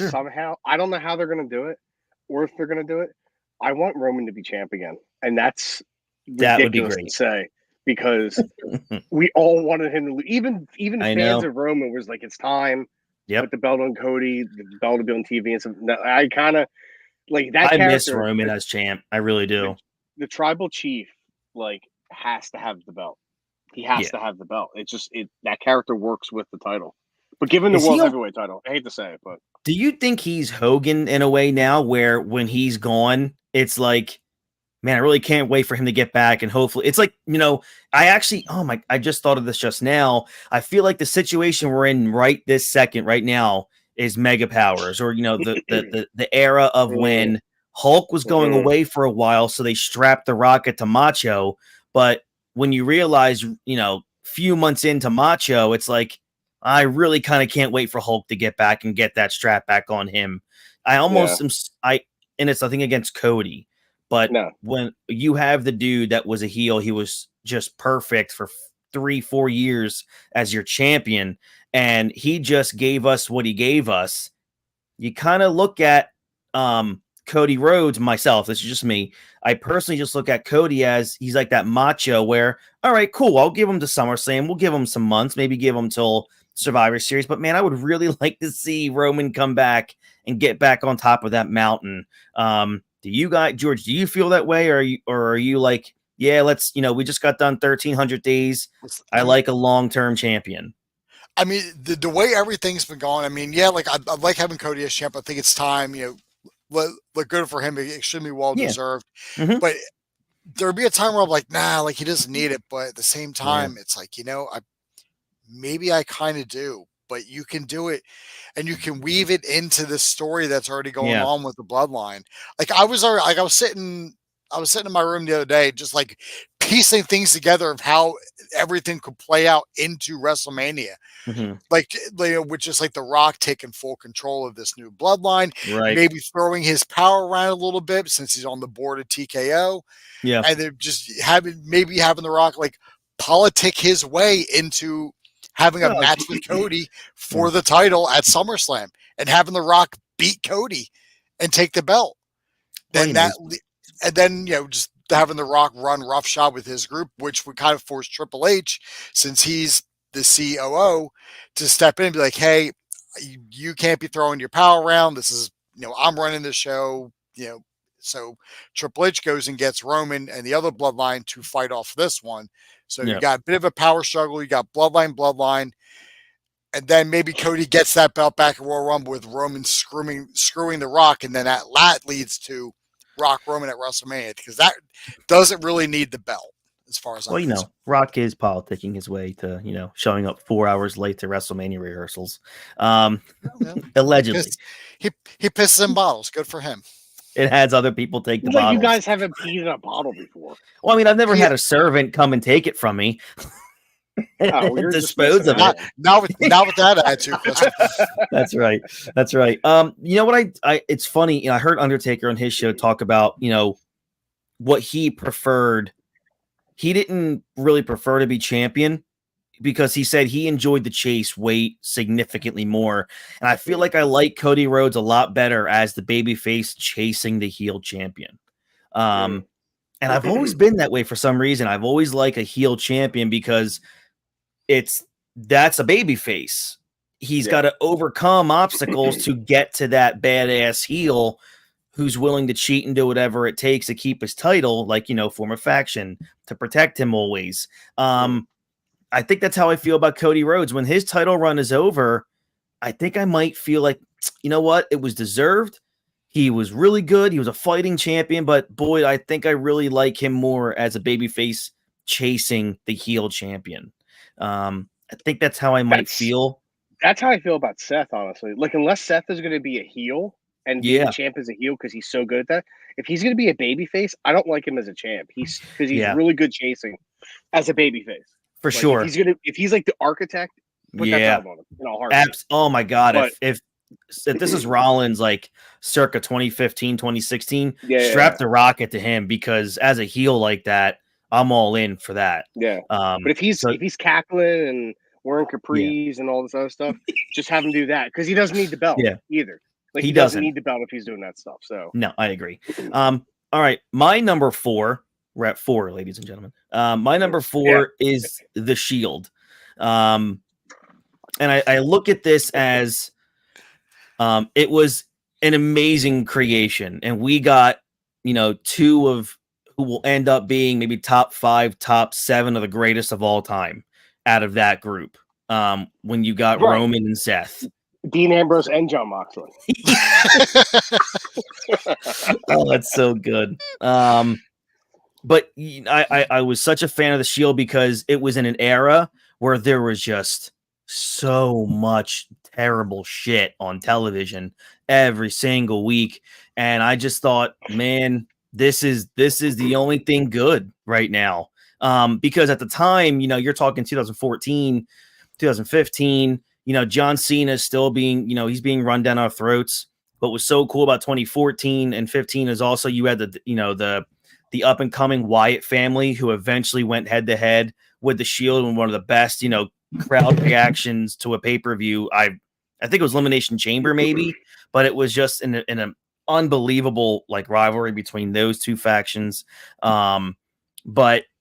S4: somehow, I don't know how they're going to do it, or if they're going to do it. I want Roman to be champ again, and that would be great to say, because we all wanted him to lose. Even fans of Roman was like, it's time. Put the belt on Cody, the belt to be on TV, and stuff. I kind of like that. I
S3: miss Roman as champ. I really do.
S4: The tribal chief has to have the belt. He has to have the belt. It's just that character works with the title. But given the world heavyweight title, I hate to say it, but
S3: do you think he's Hogan in a way now, where when he's gone, it's like, man, I really can't wait for him to get back, and hopefully it's like, I just thought of this just now. I feel like the situation we're in right this second, right now, is Mega Powers, or the era of when Hulk was going away for a while, so they strapped the Rocket to Macho. But when you realize, few months into Macho, it's like, I really kind of can't wait for Hulk to get back and get that strap back on him. I almost and it's nothing against Cody, but when you have the dude that was a heel, he was just perfect for 3-4 years as your champion, and he just gave us what he gave us. You kind of look at Cody Rhodes, myself, this is just me. I personally just look at Cody as he's like that Macho where, all right, cool, I'll give him to SummerSlam. We'll give him some months, maybe give him till Survivor Series. But man, I would really like to see Roman come back and get back on top of that mountain. Do you guys, George, do you feel that way? Or are you like, yeah, let's, we just got done 1,300 days. I like a long-term champion.
S5: I mean, the way everything's been going, I mean, I like having Cody as champ. I think it's time, look good for him, extremely well
S3: Yeah.
S5: deserved.
S3: Mhm.
S5: But there'd be a time where I'm like, nah, like he doesn't need it. But at the same time, it's like, maybe I kind of do. But you can do it, and you can weave it into the story that's already going
S3: Yeah.
S5: on with the bloodline. Like I was sitting in my room the other day, just like piecing things together of how everything could play out into WrestleMania.
S3: Mhm.
S5: Like, which is like The Rock taking full control of this new bloodline,
S3: Right.
S5: maybe throwing his power around a little bit since he's on the board of TKO,
S3: Yeah.
S5: and then just having The Rock like politic his way into having a
S3: Oh,
S5: match with Cody for the title at SummerSlam, and having The Rock beat Cody and take the belt.
S3: Well,
S5: And then just having The Rock run roughshod with his group, which would kind of force Triple H, since he's the COO, to step in and be like, hey, you can't be throwing your power around. This is, I'm running the show, so Triple H goes and gets Roman and the other bloodline to fight off this one. So you got a bit of a power struggle. You got bloodline. And then maybe Cody gets that belt back at Royal Rumble with Roman screwing The Rock. And then that leads to Rock Roman at WrestleMania, because that doesn't really need the belt as far as I'm concerned.
S3: Rock is politicking his way to, showing up 4 hours late to WrestleMania rehearsals. Allegedly.
S5: He pisses in bottles. Good for him.
S3: It has other people take the
S4: Like
S3: bottles.
S4: you guys haven't peed in a bottle before.
S3: Well, I mean, I've never had a servant come and take it from me.
S4: You're
S3: dispose of it.
S5: Not with that attitude.
S3: That's right. You know what? It's funny. I heard Undertaker on his show talk about what he preferred. He didn't really prefer to be champion, because he said he enjoyed the chase way significantly more. And I feel like I like Cody Rhodes a lot better as the babyface chasing the heel champion. And I've always been that way for some reason. I've always liked a heel champion because that's a babyface. He's got to overcome obstacles to get to that badass heel who's willing to cheat and do whatever it takes to keep his title, like, form a faction to protect him always. I think that's how I feel about Cody Rhodes. When his title run is over, I think I might feel like, you know what? It was deserved. He was really good. He was a fighting champion, but boy, I think I really like him more as a babyface chasing the heel champion. I think that's how I might feel.
S4: That's how I feel about Seth, honestly. Like, unless Seth is going to be a heel and be the champ as a heel because he's so good at that, if he's going to be a babyface, I don't like him as a champ. He's really good chasing as a babyface.
S3: For sure.
S4: If he's like the architect, put that title on him in a heartbeat.
S3: Oh my God. But if this is Rollins, like circa 2015, 2016, strap the rocket to him, because as a heel like that, I'm all in for that.
S4: Yeah. But if he's cackling and wearing capris and all this other stuff, just have him do that, because he doesn't need the belt either. Like, he doesn't need the belt if he's doing that stuff. So
S3: no, I agree. All right. My number 4. We're at 4, ladies and gentlemen. My number 4 is the Shield. And I look at this as it was an amazing creation. And we got, 2 of who will end up being maybe top 5, top 7 of the greatest of all time out of that group. When you got Roman and Seth.
S4: Dean Ambrose and John Moxley.
S3: Oh, that's so good. But I was such a fan of the Shield because it was in an era where there was just so much terrible shit on television every single week. And I just thought, man, this is the only thing good right now. Because at the time, you're talking 2014, 2015, John Cena is still being, he's being run down our throats. What was so cool about 2014 and 15 is also you had the up and coming Wyatt family, who eventually went head to head with the Shield in one of the best, crowd reactions to a pay-per-view. I think it was Elimination Chamber maybe, but it was just in an unbelievable like rivalry between those two factions. And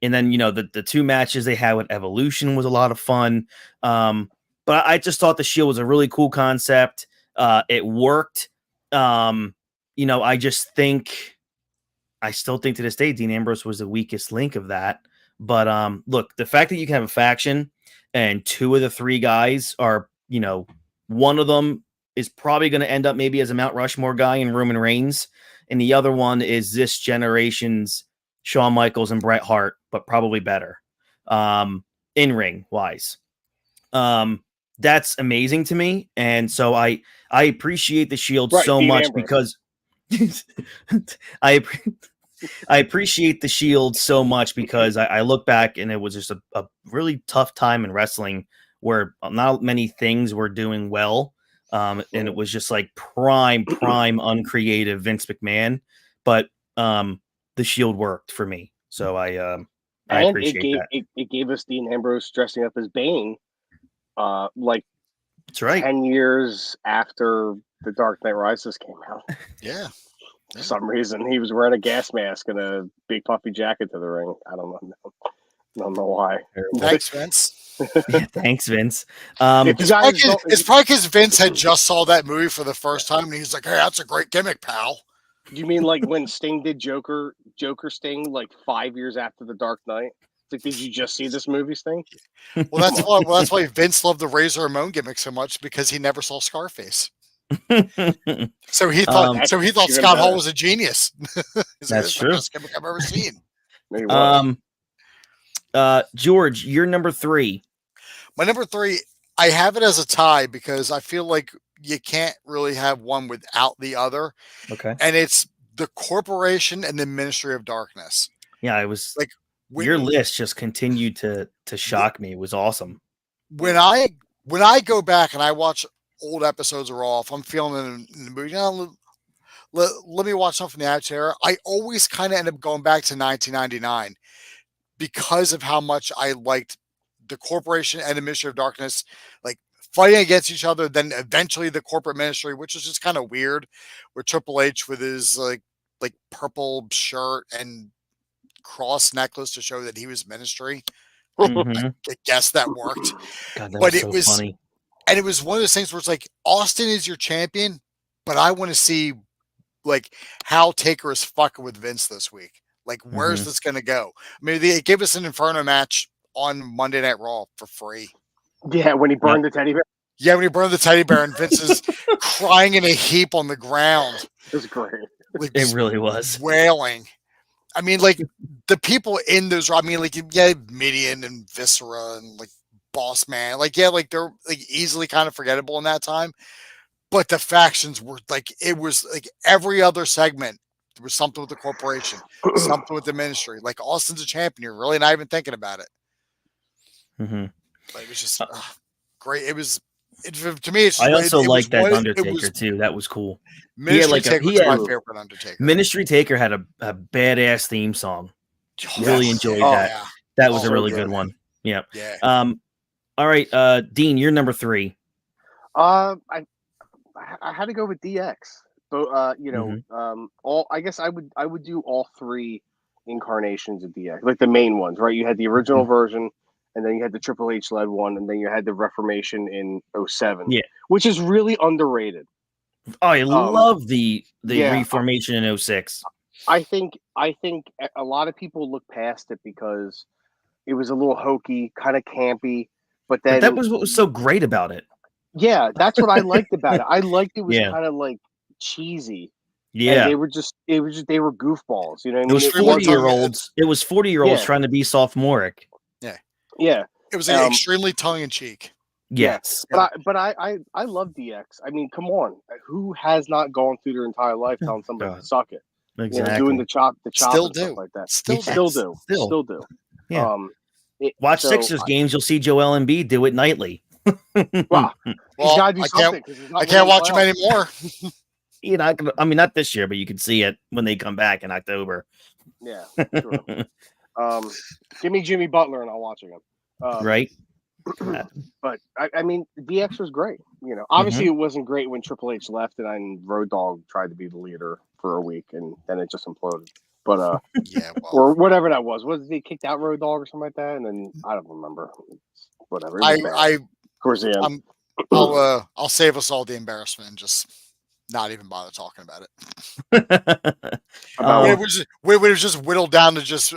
S3: then, the 2 matches they had with Evolution was a lot of fun. But I just thought the Shield was a really cool concept. It worked. I still think to this day, Dean Ambrose was the weakest link of that. But look, the fact that you can have a faction and 2 of the 3 guys are, one of them is probably going to end up maybe as a Mount Rushmore guy in Roman Reigns. And the other one is this generation's Shawn Michaels and Bret Hart, but probably better in ring wise. That's amazing to me. And so I appreciate the Shield so
S4: Dean
S3: much
S4: Ambrose.
S3: because I appreciate the Shield so much because I look back and it was just a really tough time in wrestling where not many things were doing well. And it was just like prime uncreative Vince McMahon, but the Shield worked for me. So I appreciate that.
S4: It gave us Dean Ambrose dressing up as Bane, like
S3: That's right.
S4: 10 years after The Dark Knight Rises came out.
S5: Yeah.
S4: For some reason, he was wearing a gas mask and a big puffy jacket to the ring. I don't know why.
S5: Thanks, Vince.
S3: Yeah, thanks, Vince.
S5: It's probably because Vince had just saw that movie for the first time, and he's like, "Hey, that's a great gimmick, pal."
S4: You mean like when Sting did Joker Sting like 5 years after The Dark Knight? It's like, did you just see this movie, Sting?
S5: Well, that's why Vince loved the Razor Ramon gimmick so much, because he never saw Scarface. So he thought Scott Hall was a genius.
S3: That's true.
S5: The best gimmick I've ever seen.
S3: George, you're number 3.
S5: My number 3, I have it as a tie because I feel like you can't really have one without the other.
S3: Okay.
S5: And it's the Corporation and the Ministry of Darkness.
S3: Yeah, it was
S5: like
S3: your list just continued to shock me. It was awesome.
S5: When I go back and I watch old episodes of Raw, if I'm feeling in the mood, let me watch something from the Attitude Era. I always kind of end up going back to 1999 because of how much I liked the Corporation and the Ministry of Darkness, like fighting against each other. Then eventually the corporate ministry, which is just kind of weird, with Triple H with his like purple shirt and cross necklace to show that he was ministry.
S3: Mm-hmm.
S5: I guess that worked.
S3: God, that
S5: but
S3: was
S5: it was
S3: funny.
S5: And it was one of those things where it's like, Austin is your champion, but I want to see like how Taker is fucking with Vince this week. Like, where's this going to go? I mean, they gave us an Inferno match on Monday Night Raw for free.
S4: Yeah, when he burned the teddy bear.
S5: Yeah, when he burned the teddy bear and Vince is crying in a heap on the ground.
S4: It was great.
S5: Like,
S3: it really was.
S5: Wailing. I mean, like, the people in those, I mean, like, yeah, Midian and Viscera and, like, Boss Man. Like, yeah, like, they're, like, easily kind of forgettable in that time. But the factions were, like, it was, like, every other segment, there was something with the Corporation, something with the ministry. Like, Austin's a champion. You're really not even thinking about it.
S3: Mm-hmm.
S5: Like, it was just great. It was, to me, it's just,
S3: I also like that Undertaker, too. That was cool.
S5: Ministry Taker was my favorite Undertaker.
S3: Ministry Taker had a badass theme song. Really enjoyed that. Yeah. That was a really good one. Yeah. All right, Dean, you're number 3.
S4: I had to go with DX, but I guess I would do all 3 incarnations of DX, like the main ones, right? You had the original version, and then you had the Triple H led one, and then you had the Reformation in 2007, which is really underrated.
S3: Oh, I love the Reformation in 2006.
S4: I think a lot of people look past it because it was a little hokey, kind of campy, but that
S3: was what was so great about it.
S4: Yeah, that's what I liked about it. I liked it was kind of like cheesy.
S3: Yeah,
S4: and they were goofballs. You know,
S3: what I mean? It was 40-year-olds. It was 40-year-olds trying to be sophomoric.
S4: Yeah.
S5: It was extremely tongue in cheek.
S3: Yes,
S4: but I love DX. I mean, come on, who has not gone through their entire life telling somebody to suck it?
S3: Exactly.
S4: Doing the chop,
S5: still
S4: and
S5: do
S4: stuff like that.
S5: Still
S4: do.
S3: Yeah. Watch Sixers games. You'll see Joel Embiid do it nightly.
S4: Well, I
S5: can't watch him anymore.
S3: I mean, not this year, but you can see it when they come back in October.
S4: Yeah, sure. Give me Jimmy Butler and I'll watch him.
S3: Right.
S4: But I mean, DX was great. You know, obviously it wasn't great when Triple H left and then Road Dogg tried to be the leader for a week and then it just imploded. But or whatever that was. Was he kicked out Road Dogg or something like that? And then I don't remember. Whatever. Of course, yeah.
S5: I'll save us all the embarrassment and just not even bother talking about it. It was just whittled down to just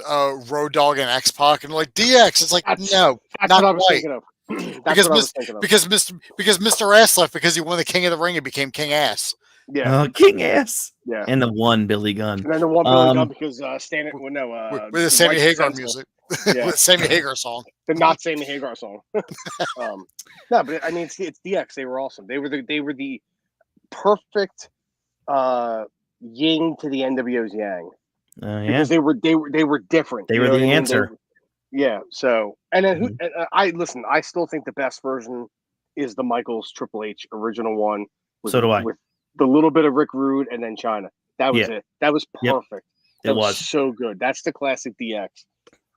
S5: Road Dogg and X-Pac and like DX. It's like, no, not
S4: what I was
S5: quite.
S4: thinking of. That's what I was thinking of.
S5: Because Mr. Ass left because he won the King of the Ring and became King Ass.
S4: Yeah,
S3: King Ass.
S4: yeah.
S3: And the one Billy Gunn.
S4: And then the one Billy Gunn because
S5: with the Sammy Hagar music.
S4: Yeah.
S5: With the Sammy Hagar song.
S4: The not Sammy Hagar song. No, but I mean it's DX. They were awesome. They were the perfect yin to the NWO's yang.
S3: Yeah.
S4: Because they were different.
S3: They were the answer.
S4: Yeah. So and then I still think the best version is the Michaels Triple H original one.
S3: So do I.
S4: With the little bit of Rick Rude and then China. That was it. That was perfect.
S3: Yep.
S4: That was so good. That's the classic DX.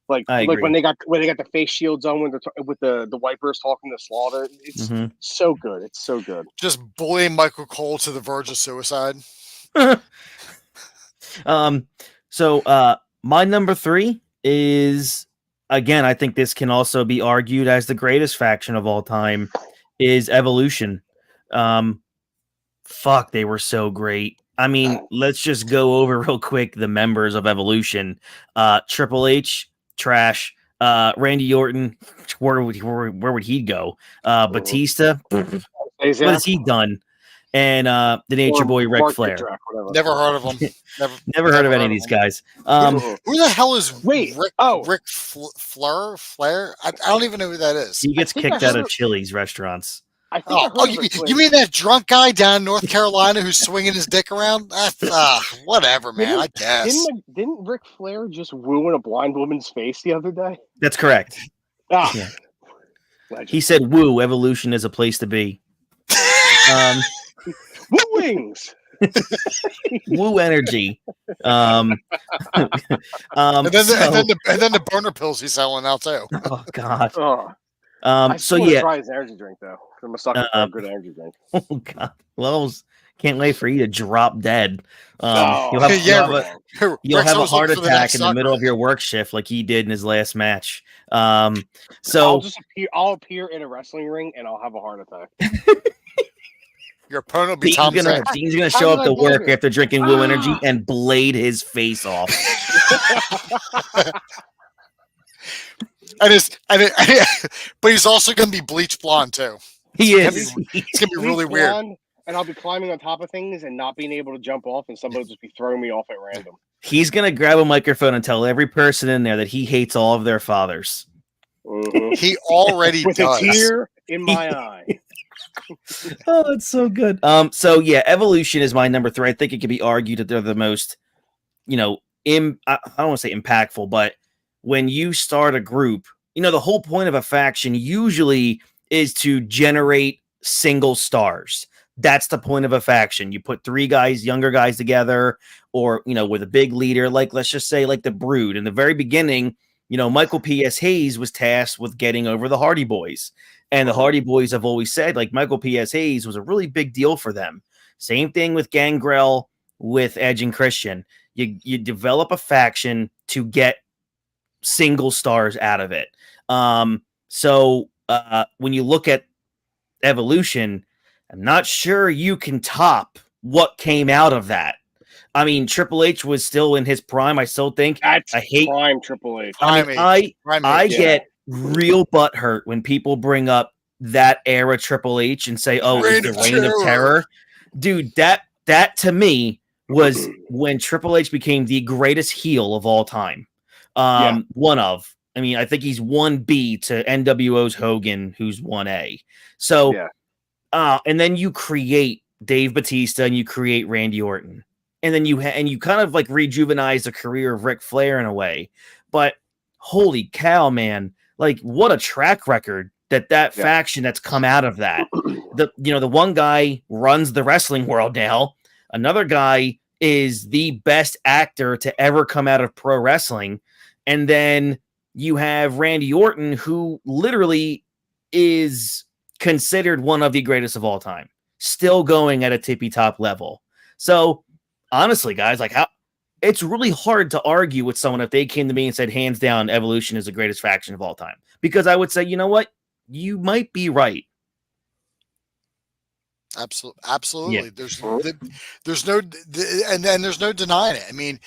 S4: Like
S3: agree.
S4: when they got the face shields on with the wipers talking to Slaughter. It's so good. It's so good.
S5: Just bullying Michael Cole to the verge of suicide.
S3: So my number 3 is, again, I think this can also be argued as the greatest faction of all time, is Evolution. Fuck, they were so great. I mean, let's just go over real quick the members of Evolution. Triple H, trash. Randy Orton, where would he go? Batista, what has he done? And the Nature Boy Ric Flair.
S5: Never heard of him.
S3: Never heard of any of these guys.
S5: Who the hell is Ric Flair? I don't even know who that is.
S3: He gets kicked out of Chili's restaurants.
S5: You mean that drunk guy down in North Carolina who's swinging his dick around? Whatever, man. I guess.
S4: Didn't Ric Flair just woo in a blind woman's face the other day?
S3: That's correct. Yeah. He said, "Woo, Evolution is a place to be."
S4: Woo wings.
S3: Woo energy.
S5: And then the burner pills he's selling now too.
S3: Oh God.
S4: I try his energy drink though. I'm a sucker for a good energy drink.
S3: Oh God. Well, can't wait for you to drop dead. You'll have a heart attack in the middle of your work shift, like he did in his last match.
S4: I'll appear in a wrestling ring and I'll have a heart attack.
S5: Your opponent will be Tom Zane.
S3: Dean's gonna show up to work after drinking Woo Energy and blade his face off.
S5: But he's also gonna be bleach blonde too.
S3: He is.
S5: It's gonna be really weird.
S4: And I'll be climbing on top of things and not being able to jump off, and somebody will just be throwing me off at random.
S3: He's gonna grab a microphone and tell every person in there that he hates all of their fathers.
S4: Mm-hmm.
S5: He already
S4: with
S5: does.
S4: a tear in my eye.
S3: Oh, it's so good. So yeah, Evolution is my number 3. I think it could be argued that they're the most, I don't want to say impactful, but when you start a group, the whole point of a faction usually is to generate single stars. That's the point of a faction. You put 3 younger guys together, or, with a big leader, like, let's just say, like the Brood. In the very beginning, Michael P.S. Hayes was tasked with getting over the Hardy Boys. And the Hardy Boys have always said, like, Michael P.S. Hayes was a really big deal for them. Same thing with Gangrel, with Edge and Christian. You develop a faction to get single stars out of it. So when you look at Evolution, I'm not sure you can top what came out of that. I mean, Triple H was still in his prime. I still think
S4: prime Triple H.
S3: I get real butthurt when people bring up that era Triple H and say, "Oh, it's the Reign of Terror." Dude, that to me was when Triple H became the greatest heel of all time. One of. I mean, I think he's 1B to NWO's Hogan, who's 1A. So, and then you create Dave Batista and you create Randy Orton. And then you kind of like rejuvenize the career of Ric Flair in a way. But holy cow, man. Like, what a track record that faction that's come out of that. The one guy runs the wrestling world now. Another guy is the best actor to ever come out of pro wrestling. And then you have Randy Orton, who literally is considered one of the greatest of all time, still going at a tippy top level. So honestly, guys, it's really hard to argue with someone if they came to me and said, hands down, Evolution is the greatest faction of all time, because I would say, you know what? You might be right.
S5: Absolutely.
S3: Yeah.
S5: There's no denying it. I mean,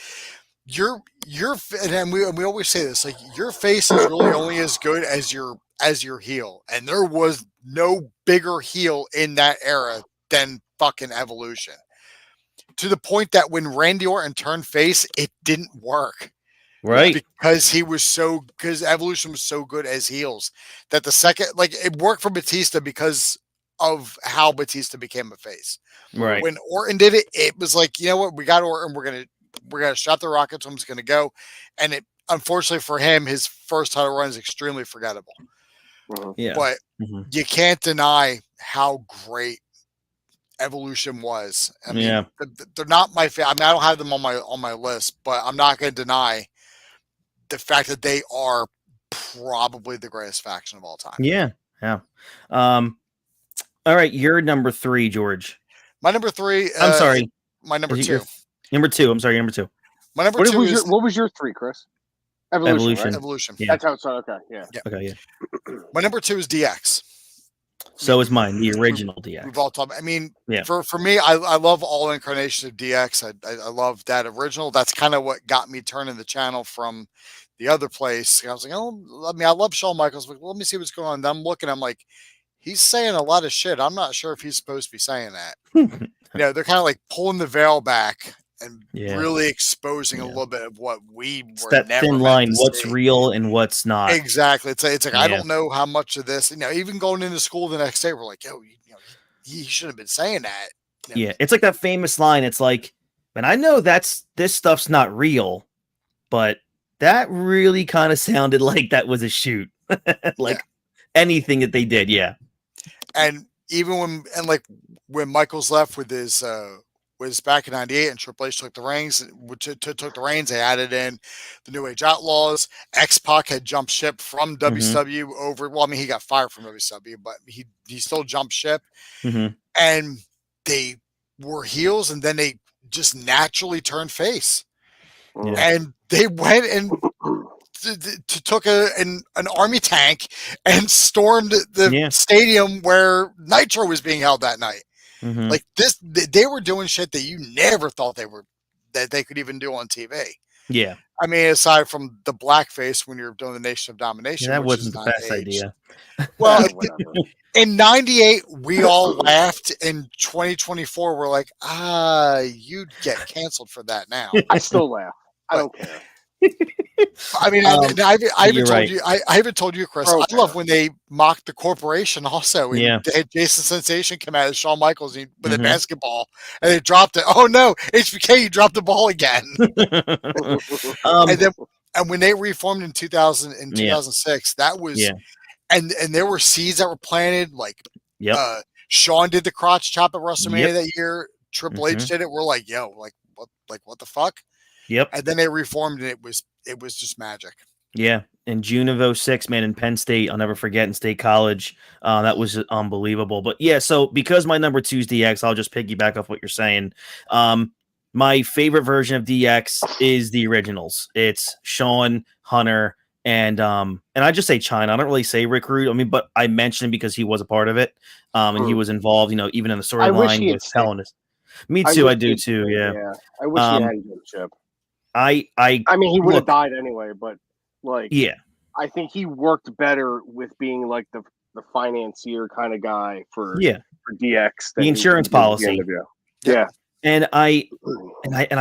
S5: and we always say this, like, your face is really only as good as your heel, and there was no bigger heel in that era than fucking Evolution. To the point that when Randy Orton turned face, it didn't work.
S3: Right.
S5: Because Evolution was so good as heels that the second, like, it worked for Batista because of how Batista became a face.
S3: Right.
S5: When Orton did it, it was like, you know what, we got Orton, we're gonna shot the rocket, so I'm just gonna go. And it, unfortunately for him, his first title run is extremely forgettable.
S3: Yeah.
S5: But you can't deny how great Evolution was. I mean, they're not my favorite. I mean, I don't have them on my list, but I'm not going to deny the fact that they are probably the greatest faction of all time.
S3: Yeah. All right, you're number 3, George.
S5: My number 3.
S3: I'm sorry.
S5: My number 2.
S3: Number 2. I'm sorry. Number 2.
S5: My number 2 is
S4: what was your 3, Chris? Evolution. Right?
S5: Evolution.
S3: Yeah.
S4: That's how it started. Okay. Yeah.
S3: Okay. Yeah.
S5: My number 2 is DX.
S3: So is mine, the original DX.
S5: We've all talked. I mean,
S3: yeah.
S5: For me, I love all incarnations of DX. I love that original. That's kind of what got me turning the channel from the other place. I was like, oh, I mean, I love Shawn Michaels. But let me see what's going on. And I'm looking. I'm like, he's saying a lot of shit. I'm not sure if he's supposed to be saying that. They're kind of like pulling the veil back and really exposing a little bit of what we were
S3: that
S5: never
S3: thin line, what's real and what's not.
S5: Exactly. It's like I don't know how much of this, even going into school the next day, we're like, yo, he shouldn't have been saying that.
S3: Yeah, it's like that famous line. It's like, and I know this stuff's not real, but that really kind of sounded like that was a shoot. Anything that they did,
S5: And even when Michaels left with his was back in '98, and Triple H took the reins. Took the reins. They added in the New Age Outlaws. X-Pac had jumped ship from WCW over. Well, I mean, he got fired from WCW, but he still jumped ship. And they were heels, and then they just naturally turned face. And they went and took an army tank and stormed the stadium where Nitro was being held that night. Like this, they were doing shit that you never thought that they could even do on TV.
S3: Yeah.
S5: I mean, aside from the blackface when you're doing the Nation of Domination,
S3: that wasn't the best idea.
S5: Well, in '98, we all laughed. In 2024, we're like, you'd get canceled for that now.
S4: I still laugh. I don't care.
S5: I mean, I even told you, Chris.
S4: Okay.
S5: I love when they mocked the corporation. Also, they had Jason Sensation come out as Shawn Michaels with a basketball, and they dropped it. Oh no, HBK, you dropped the ball again. And when they reformed in 2006, that was and there were seeds that were planted. Like, Shawn did the crotch chop at WrestleMania that year. Triple H did it. We're like, yo, what the fuck?
S3: Yep.
S5: And then they reformed, and it was just magic.
S3: Yeah. In June of 2006, man, in Penn State, I'll never forget, in State College. That was unbelievable. But yeah, so because my number 2 is DX, I'll just piggyback off what you're saying. My favorite version of DX is the originals. It's Shawn, Hunter, and I just say China. I don't really say Rick Rude. I mean, but I mention him because he was a part of it. And he was involved, even in the storyline with telling us. Me too. I do too. Yeah.
S4: I wish he had a chip.
S3: I
S4: mean, he would have died anyway, but I think he worked better with being like the financier kind of guy for DX.
S3: The insurance policy. And I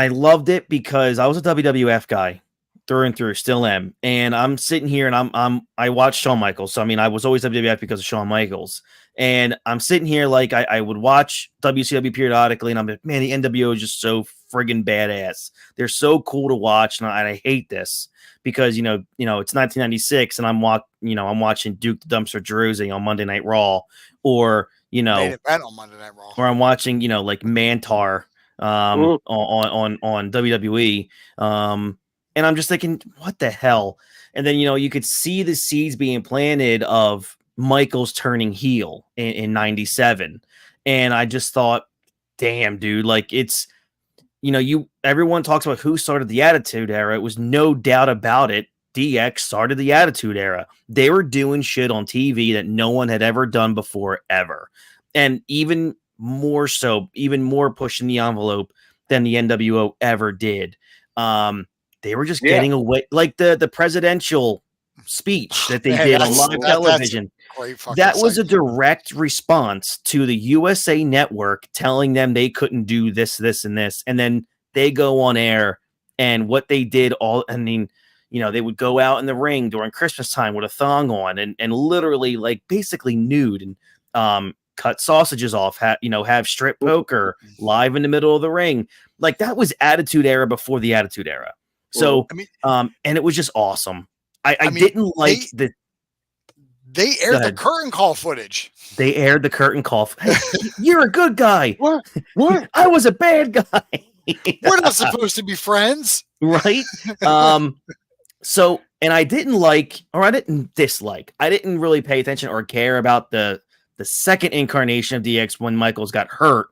S3: loved it because I was a WWF guy through and through, still am. And I'm sitting here and I watched Shawn Michaels. So I mean, I was always WWF because of Shawn Michaels. And I'm sitting here like I would watch WCW periodically, and I'm like, man, the NWO is just so friggin' badass. They're so cool to watch, and I hate this because it's 1996, and I'm watching Duke the Dumpster Droese on Monday Night Raw, or
S5: Main event on Monday Night Raw,
S3: or I'm watching like Mantar on WWE, and I'm just thinking, what the hell? And then you could see the seeds being planted of Michaels turning heel in 97. And I just thought, damn, dude, like it's, everyone talks about who started the Attitude Era. It was no doubt about it. DX started the Attitude Era. They were doing shit on TV that no one had ever done before, ever. And even more so, even more pushing the envelope than the NWO ever did. they were just getting away, like the presidential speech that they did on live television. That was a direct response to the USA Network telling them they couldn't do this, this, and this, and then they go on air, and what they did they would go out in the ring during Christmas time with a thong on and literally like basically nude and cut sausages off, have strip poker live in the middle of the ring. Like that was Attitude Era before the Attitude Era. So, and it was just awesome. I didn't like the.
S5: They aired the curtain call footage.
S3: They aired the curtain call. Hey, you're a good guy.
S4: What?
S3: I was a bad guy.
S5: We're not supposed to be friends,
S3: right? So, and I didn't dislike. I didn't really pay attention or care about the second incarnation of DX when Michaels got hurt,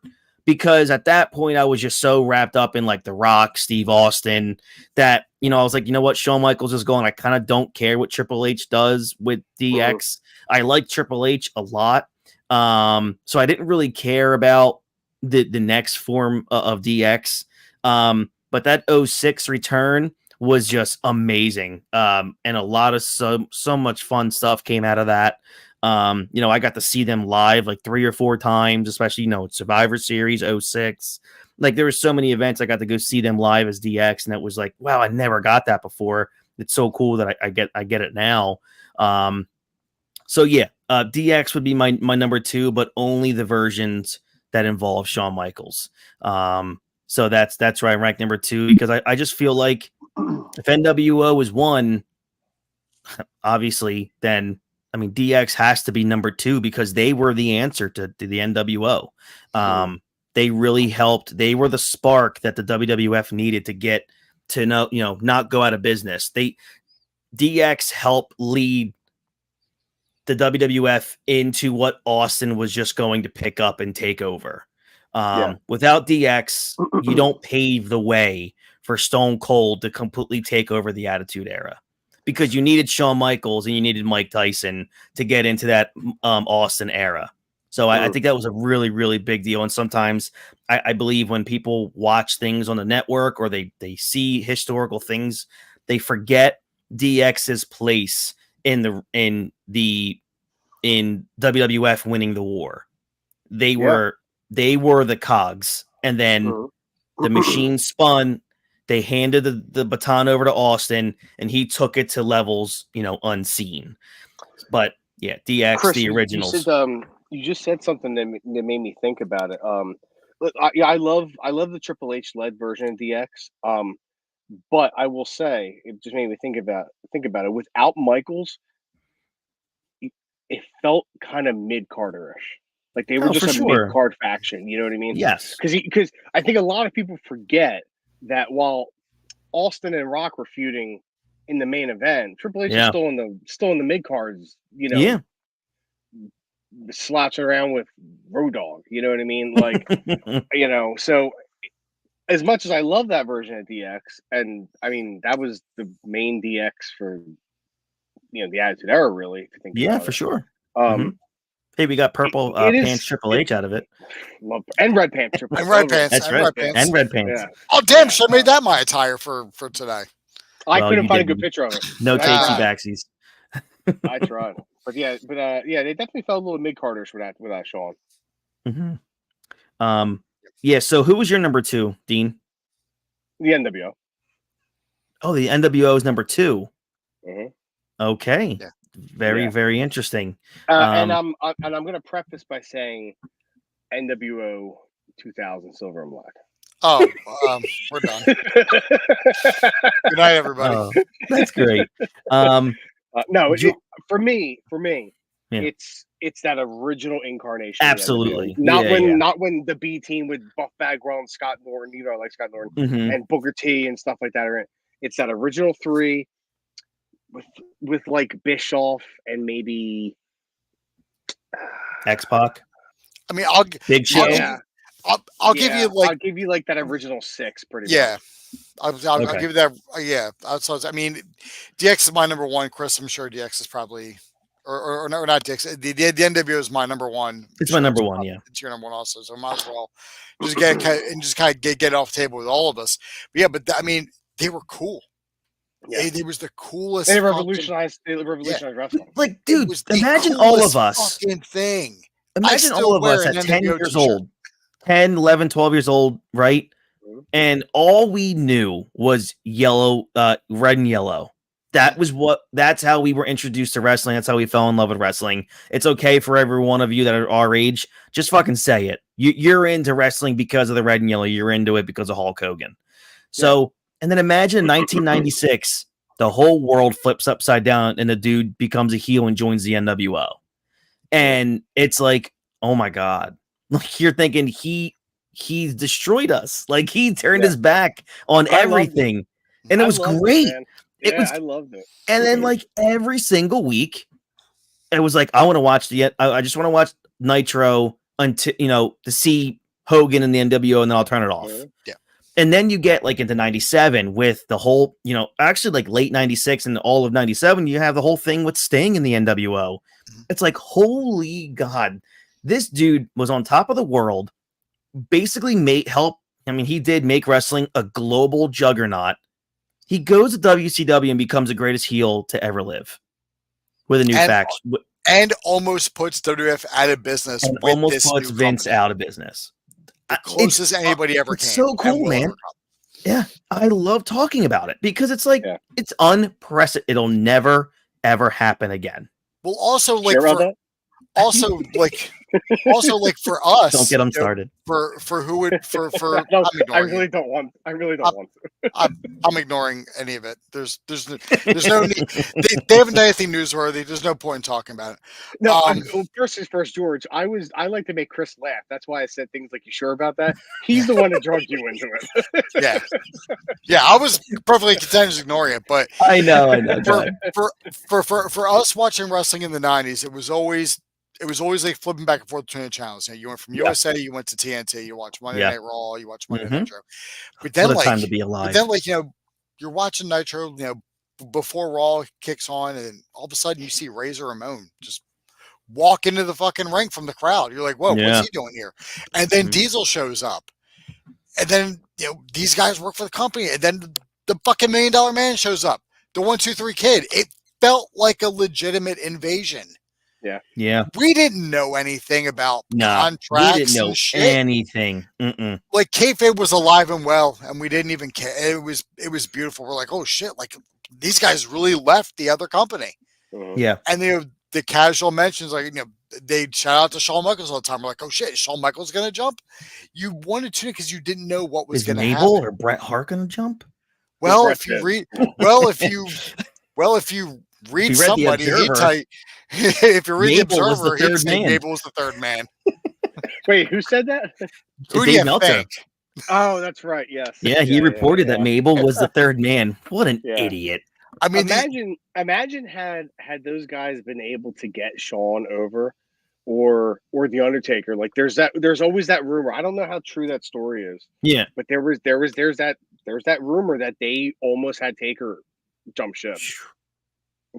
S3: because at that point I was just so wrapped up in like The Rock, Steve Austin, that I was like, you know what, Shawn Michaels is going. I kind of don't care what Triple H does with DX. I like Triple H a lot, so I didn't really care about the next form of DX. But that 06 return was just amazing, and a lot of so much fun stuff came out of that. I got to see them live like 3 or 4 times, especially Survivor Series 06. Like there were so many events I got to go see them live as DX, and it was like, wow, I never got that before. It's so cool that I get it now. So yeah, DX would be my number 2, but only the versions that involve Shawn Michaels. So that's where I rank number 2, because I just feel like if NWO was 1, obviously, then DX has to be number 2, because they were the answer to the NWO. They really helped. They were the spark that the WWF needed to get to not go out of business. DX helped lead the WWF into what Austin was just going to pick up and take over. Without DX, you don't pave the way for Stone Cold to completely take over the Attitude Era, because you needed Shawn Michaels and you needed Mike Tyson to get into that Austin era. So I think that was a really, really big deal. And sometimes I believe when people watch things on the network or they see historical things, they forget DX's place in WWF winning the war. They were the cogs, and then the machine spun. They handed the baton over to Austin, and he took it to levels, unseen. But yeah, DX,
S4: Chris,
S3: the originals.
S4: You just said something that made me think about it. Look, I love the Triple H led version of DX. But I will say, it just made me think about it. Without Michaels, it felt kind of mid Carter-ish. Like they were just a mid card faction. You know what I mean?
S3: Yes.
S4: Because I think a lot of people forget that while Austin and Rock were feuding in the main event, Triple H is still in the mid cards. Slouching around with Road Dogg. You know what I mean? Like, So as much as I love that version of DX, and that was the main DX for the Attitude Era, really. If you think about
S3: for
S4: it.
S3: Sure. Hey, we got purple pants Triple H out of it.
S4: And red pants Triple H.
S5: And red pants.
S3: That's right. And red pants.
S5: Yeah. Oh, damn. Should have made that my attire for today.
S4: I couldn't find a good picture of it.
S3: No takesy backsies.
S4: I tried. But they definitely felt a little mid-carders with that Shawn.
S3: Yeah, so who was your number 2, Dean?
S4: The NWO.
S3: Oh, the NWO is number 2. Okay.
S5: Yeah.
S3: Very interesting.
S4: And I'm going to preface by saying NWO 2000 Silver and Black.
S5: Oh, we're done. Good night, everybody.
S3: Oh, that's great.
S4: For me, it's that original incarnation.
S3: Absolutely.
S4: Not when the B team with Buff Bagwell, Scott Norton, like Scott Norton, and Booker T and stuff like that are in. It's that original 3 with like Bischoff and maybe
S3: X-Pac.
S5: I'll
S3: Big Show.
S5: I'll give you like,
S4: I'll give you like that original 6 pretty much.
S5: Yeah. I'll give you that. Yeah. DX is my number 1. Chris, I'm sure DX is probably, or not DX. The NWO is my number 1.
S3: It's my number 1. Yeah.
S5: It's your number 1 also. So I might as well just get it off the table with all of us. But yeah, they were cool.
S4: Yeah.
S5: It was the coolest.
S4: They revolutionized wrestling.
S3: Like,
S5: It
S3: dude,
S5: was the
S3: imagine all
S5: coolest
S3: of us.
S5: fucking thing.
S3: Imagine
S5: still
S3: all of
S5: wear
S3: us
S5: an
S3: at 10
S5: NWO
S3: years
S5: t-shirt.
S3: old, 10, 11, 12 years old, right?
S4: Mhm.
S3: And all we knew was yellow, red and yellow. That's how we were introduced to wrestling. That's how we fell in love with wrestling. It's okay for every one of you that are our age. Just fucking say it. You're into wrestling because of the red and yellow. You're into it because of Hulk Hogan. So, and then imagine in 1996, the whole world flips upside down and the dude becomes a heel and joins the NWO. And it's like, oh my God. Like, you're thinking he's destroyed us. Like, he turned his back on everything. And it was great.
S4: I loved it.
S3: And then, like, every single week, it was like, I want to watch I just want to watch Nitro until, to see Hogan in the NWO, and then I'll turn it off.
S5: Yeah.
S3: And then you get like into 97 with the whole, actually like late 96 and all of 97, you have the whole thing with Sting in the NWO. It's like, holy God, this dude was on top of the world, basically he did make wrestling a global juggernaut. He goes to WCW and becomes the greatest heel to ever live with a new faction.
S5: And almost puts WWF out of business.
S3: And almost puts Vince out of business.
S5: The closest anybody ever came.
S3: So cool, man. Yeah, I love talking about it because it's like, it's unprecedented. It'll never, ever happen again.
S5: Well, also, like, for us,
S3: don't get them started.
S5: For who would for
S4: no, I really don't want to.
S5: I'm ignoring any of it. There's no need. They haven't done anything newsworthy. There's no point in talking about it.
S4: No, first is first, George. I like to make Chris laugh. That's why I said things like, "You sure about that?" He's the one that drugged you into
S5: it. Yeah. I was perfectly content just ignoring it, but
S3: I know.
S5: For us watching wrestling in the '90s, it was always like flipping back and forth between the channels. You went from USA, you went to TNT, you watched Monday Night Raw, you watched Monday Night Nitro. But then,
S3: what a time to be alive.
S5: But then, you're watching Nitro, before Raw kicks on, and all of a sudden you see Razor Ramon just walk into the fucking ring from the crowd. You're like, whoa, what's he doing here? And then Diesel shows up. And then, these guys work for the company. And then the fucking $1 Million Man shows up. The 1, 2, 3 Kid. It felt like a legitimate invasion.
S3: Yeah.
S5: We didn't know anything about contracts.
S3: We didn't know anything.
S5: Like, kayfabe was alive and well, and we didn't even care. It was beautiful. We're like, oh shit! Like, these guys really left the other company.
S3: Yeah.
S5: And the casual mentions, like, they shout out to Shawn Michaels all the time. We're like, oh shit, is Shawn Michaels gonna jump? You wanted to because you didn't know what was going to happen.
S3: Mabel or Bret Hart gonna jump?
S5: Well, if you read somebody, he'd tell you. If you read the Observer, he'd say Mabel was the third man.
S4: Wait, who said that?
S5: Who do you think?
S4: Oh, that's right. Yes.
S3: Yeah, he reported that Mabel was the third man. What an idiot!
S5: I mean,
S4: imagine had those guys been able to get Shawn over, or the Undertaker. Like, there's always that rumor. I don't know how true that story is.
S3: Yeah,
S4: but there's that rumor that they almost had Taker jump ship.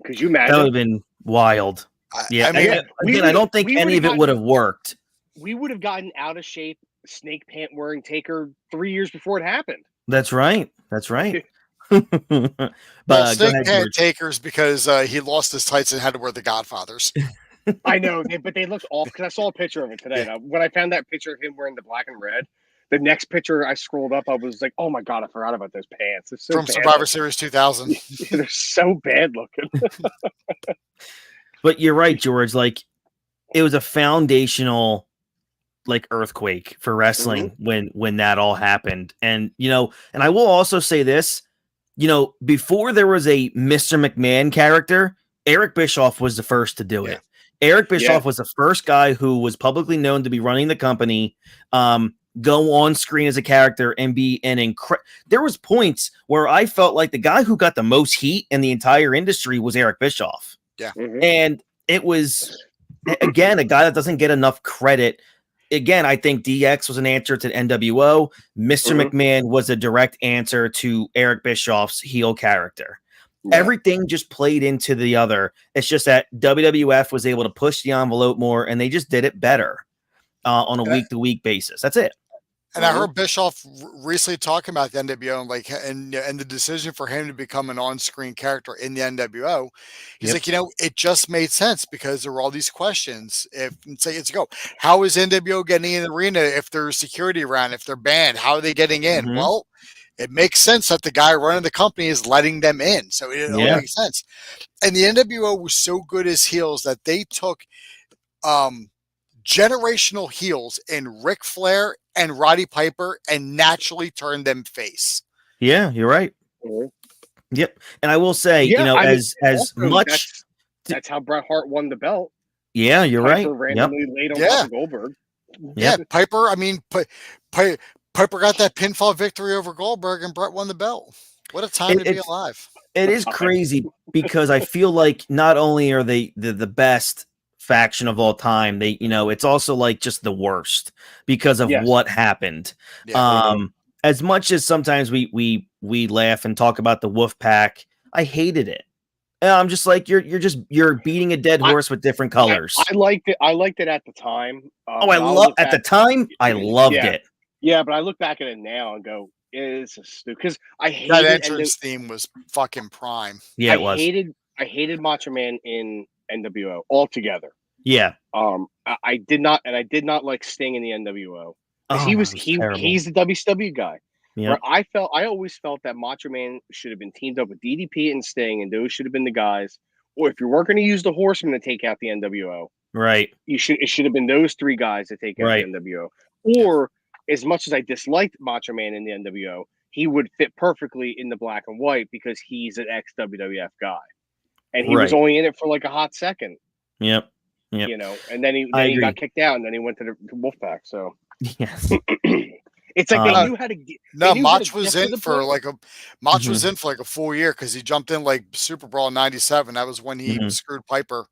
S4: Could you imagine?
S3: That would have been wild. Yeah, I don't think any of it would have worked.
S4: We would have gotten out of shape, snake pant wearing Taker 3 years before it happened.
S3: That's right. But
S5: snake pant Takers because he lost his tights and had to wear the Godfathers.
S4: I know, but they looked awful because I saw a picture of it today. Now, when I found that picture of him wearing the black and red, the next picture I scrolled up, I was like, "Oh my God, I forgot about those pants." So
S5: from Survivor Series 2000.
S4: They're so bad looking.
S3: But you're right, George. Like, it was a foundational, like, earthquake for wrestling when that all happened. And and I will also say this, before there was a Mr. McMahon character, Eric Bischoff was the first to do it. Eric Bischoff was the first guy who was publicly known to be running the company. Go on screen as a character and be an incredible. There was points where I felt like the guy who got the most heat in the entire industry was Eric Bischoff.
S5: Yeah.
S3: And it was, again, a guy that doesn't get enough credit. Again, I think DX was an answer to the NWO. Mr. McMahon was a direct answer to Eric Bischoff's heel character. Yeah. Everything just played into the other. It's just that WWF was able to push the envelope more, and they just did it better on a week-to-week basis. That's it.
S5: And I heard Bischoff recently talking about the NWO and and the decision for him to become an on-screen character in the NWO. He's like, it just made sense because there were all these questions. How is NWO getting in the arena if there's security around, if they're banned, how are they getting in? Well, it makes sense that the guy running the company is letting them in. So it all makes sense. And the NWO was so good as heels that they took generational heels in Ric Flair and Roddy Piper and naturally turned them face.
S3: Yeah, you're right. Yep. And I will say,
S4: that's how Bret Hart won the belt.
S3: Yeah, you're
S4: Piper
S3: right.
S4: Randomly laid on top of Goldberg.
S5: Yeah, Piper. I mean, Piper got that pinfall victory over Goldberg, and Bret won the belt. What a time to be alive!
S3: It is crazy because I feel like not only are they the best faction of all time, it's also like just the worst because of what happened. As much as sometimes we laugh and talk about the Wolf Pack, I hated it. And I'm just like, you're beating a dead horse with different colors.
S4: I liked it. I liked it at the time.
S3: I loved it.
S4: Yeah, but I look back at it now and go, it's stupid because I hated
S5: that entrance theme was fucking prime.
S3: Yeah, it was.
S4: I hated Macho Man in NWO altogether.
S3: Yeah.
S4: I did not like Sting in the NWO. He's the WCW guy.
S3: Yeah.
S4: Where I always felt that Macho Man should have been teamed up with DDP and Sting, and those should have been the guys. Or if you weren't going to use the Horsemen to take out the NWO,
S3: right?
S4: It should have been those three guys to take out the NWO. Or as much as I disliked Macho Man in the NWO, he would fit perfectly in the black and white because he's an ex-WWF guy. And he was only in it for like a hot second.
S3: Yep.
S4: And then he got kicked out, and then he went to the Wolfpack. So
S3: yes.
S4: It's like they knew how to get.
S5: No, Mach was in for like a full year because he jumped in like Super Brawl '97. That was when he screwed Piper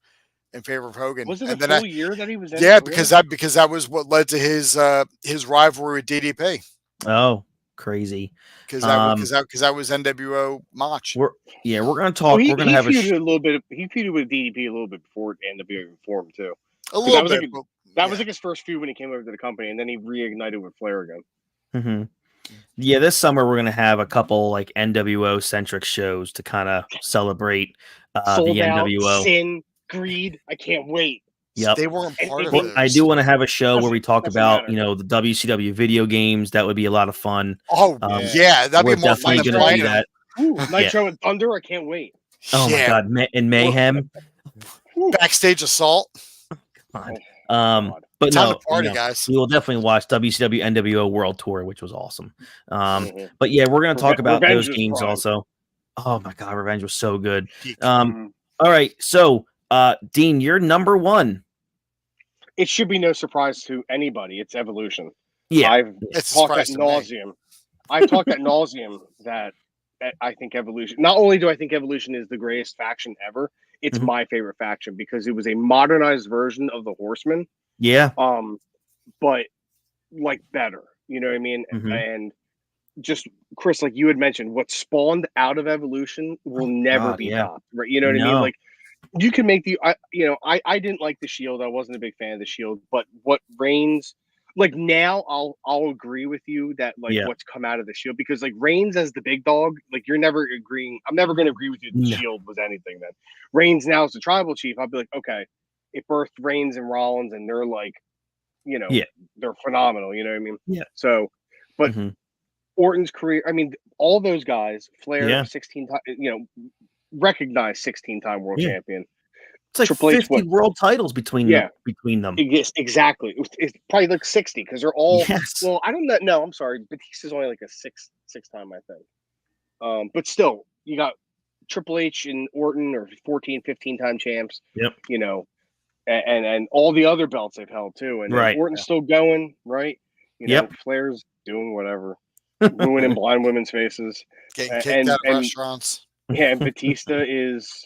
S5: in favor of Hogan.
S4: Was it a full year that he was in?
S5: Yeah, because that was what led to his rivalry with DDP.
S3: Oh, crazy!
S5: Because that was NWO Mach.
S3: We're gonna talk. We're gonna have
S4: a little bit. He feuded with DDP a little bit before NWO formed too.
S5: A little bit.
S4: That was like his first feud when he came over to the company, and then he reignited with Flair again.
S3: Mm-hmm. Yeah, this summer we're gonna have a couple like NWO centric shows to kind of celebrate the NWO.
S4: Sin, Greed. I can't wait.
S5: Yep. They weren't part of it.
S3: I do want to have a show where we talk about the WCW video games. That would be a lot of fun.
S5: Oh that'd be more fun than playing that.
S4: Nitro and Thunder. I can't wait.
S3: Oh my god, and Mayhem.
S5: Backstage Assault.
S3: God. But
S5: time to party, guys.
S3: We will definitely watch WCW NWO World Tour, which was awesome. But yeah, we're going to talk about those games also. Oh my god, Revenge was so good. All right, so Dean, you're number one.
S4: It should be no surprise to anybody. It's Evolution.
S3: Yeah,
S4: I've talked at nauseum. I've talked at nauseum that I think Evolution. Not only do I think Evolution is the greatest faction ever, it's my favorite faction because it was a modernized version of the Horsemen.
S3: Yeah.
S4: But like better, you know what I mean? And just Chris, like you had mentioned, what spawned out of Evolution will never be topped, right? You know what I mean? Like you can make I didn't like the Shield. I wasn't a big fan of the Shield, but what Reigns, like now I'll agree with you that what's come out of the Shield, because like Reigns as the big dog, like you're never agreeing. I'm never going to agree with you that the Shield was anything then. Reigns now is the tribal chief. I'll be like, okay, it birthed Reigns and Rollins, and they're like, they're phenomenal. You know what I mean?
S3: Yeah.
S4: So, but Orton's career, I mean, all those guys, Flair, 16 time, recognized 16-time world champion.
S3: It's like
S4: Triple
S3: 50 world titles between them.
S4: Yes, exactly. It's probably like 60 because they're all.
S3: Yes.
S4: Well, I don't know. No, I'm sorry. Batista's only like a six time, I think. But still, you got Triple H and Orton are 14, 15-time champs.
S3: Yep.
S4: And all the other belts they've held too. And Orton's still going, right? Flair's doing whatever, ruining blind women's faces,
S5: getting kicked out of restaurants.
S4: Yeah, and Batista is,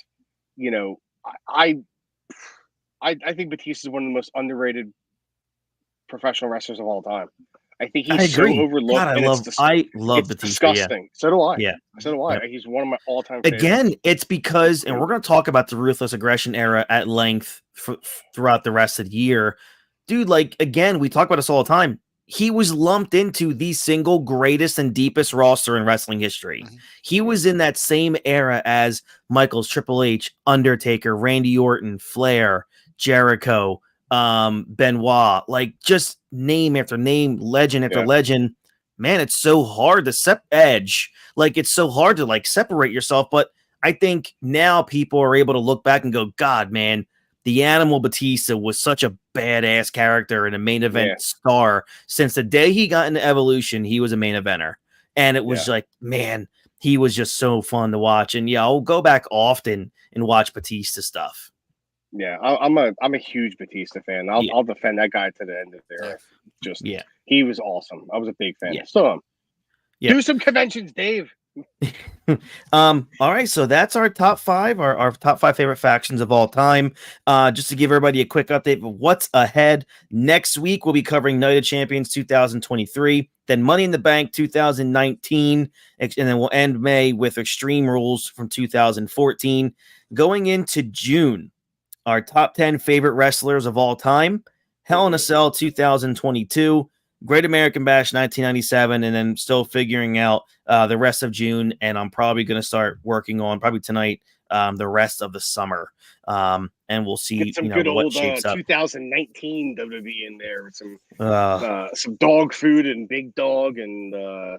S4: I think Batista is one of the most underrated professional wrestlers of all time. I think he's so overlooked. God,
S3: I love Batista.
S4: Disgusting. Yeah. So do I.
S3: Yeah.
S4: So do I. Yeah. He's one of my all-time favorites.
S3: Again, it's because, and we're going to talk about the Ruthless Aggression era at length throughout the rest of the year. Dude, like, again, we talk about this all the time. he was lumped into the single greatest and deepest roster in wrestling history. He was in that same era as Michaels, Triple H, Undertaker, Randy Orton, Flair, Jericho, Benoit, like just name after name, legend after legend. Man, it's so hard to Edge. Like, it's so hard to like separate yourself. But I think now people are able to look back and go, God, man, the Animal Batista was such a badass character and a main event star. Since the day he got into Evolution, he was a main eventer. And it was like, man, he was just so fun to watch. And I'll go back often and watch Batista stuff.
S4: Yeah, I'm a huge Batista fan. I'll defend that guy to the end of their just he was awesome. I was a big fan. So do some conventions, Dave.
S3: All right, so that's our top 5, our top 5 favorite factions of all time. Just to give everybody a quick update of what's ahead. Next week we'll be covering Night of Champions 2023, then Money in the Bank 2019, and then we'll end May with Extreme Rules from 2014. Going into June, our top 10 favorite wrestlers of all time, Hell in a Cell 2022, Great American Bash 1997, and then still figuring out the rest of June. And I'm probably going to start working on, probably tonight, the rest of the summer. And we'll see.
S4: Get some good old 2019 WWE in there with some dog food and Big Dog and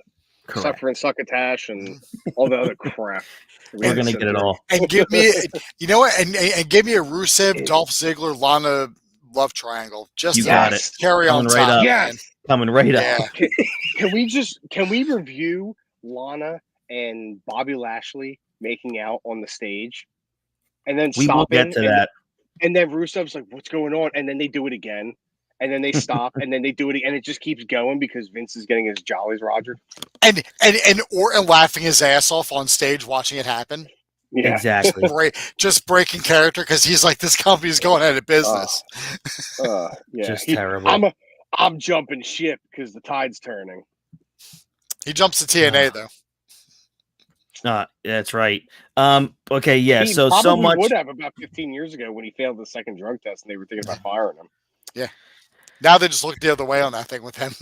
S4: Suffer and Succotash and all the other crap.
S3: We're going to get it all.
S5: And give me, you know what? And give me a Rusev, Dolph Ziggler, Lana love triangle. Just
S3: you got it.
S5: Carry on
S3: right
S5: top.
S3: Yes. Coming right up.
S4: Can we review Lana and Bobby Lashley making out on the stage, and then
S3: we will get to that.
S4: And then Rusev's like, "What's going on?" And then they do it again, and then they stop, and then they do it, and it just keeps going because Vince is getting his jollies rogered.
S5: And Orton laughing his ass off on stage watching it happen.
S3: Yeah. Exactly.
S5: Just breaking character because he's like, this company's going out of business.
S3: Just terrible.
S4: I'm jumping ship because the tide's turning.
S5: He jumps to TNA though.
S3: That's right. Okay, yeah.
S4: He
S3: so much
S4: would have about 15 years ago when he failed the second drug test and they were thinking about firing him.
S5: Yeah. Now they just look the other way on that thing with him.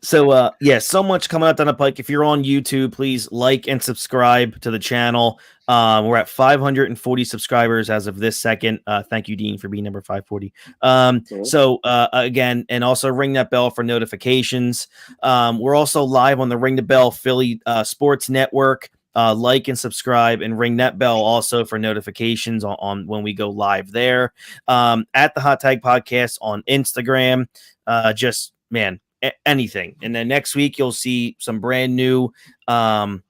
S3: So so much coming up down the pike. If you're on YouTube, please like and subscribe to the channel. We're at 540 subscribers as of this second. Thank you, Dean, for being number 540. So again, and also ring that bell for notifications. We're also live on the Ring the Bell Philly Sports Network. Like and subscribe and ring that bell also for notifications on when we go live there. At the Hot Tag Podcast on Instagram. Anything. And then next week you'll see some brand new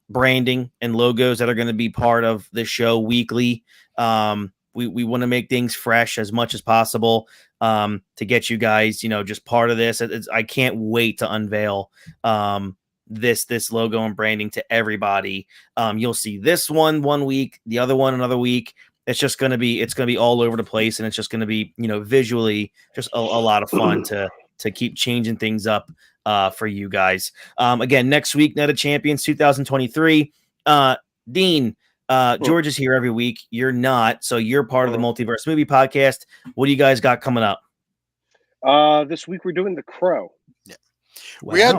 S3: branding and logos that are going to be part of the show weekly. We want to make things fresh as much as possible to get you guys, just part of this. I can't wait to unveil this logo and branding to everybody. You'll see this one week, the other one another week. It's going to be all over the place, and it's just going to be, visually just a lot of fun to keep changing things up for you guys. Again, next week, Night of Champions 2023. Dean, George is here every week. You're not, so you're part of the Multiverse Movie Podcast. What do you guys got coming up?
S4: This week we're doing The Crow.
S3: Wow.
S5: We had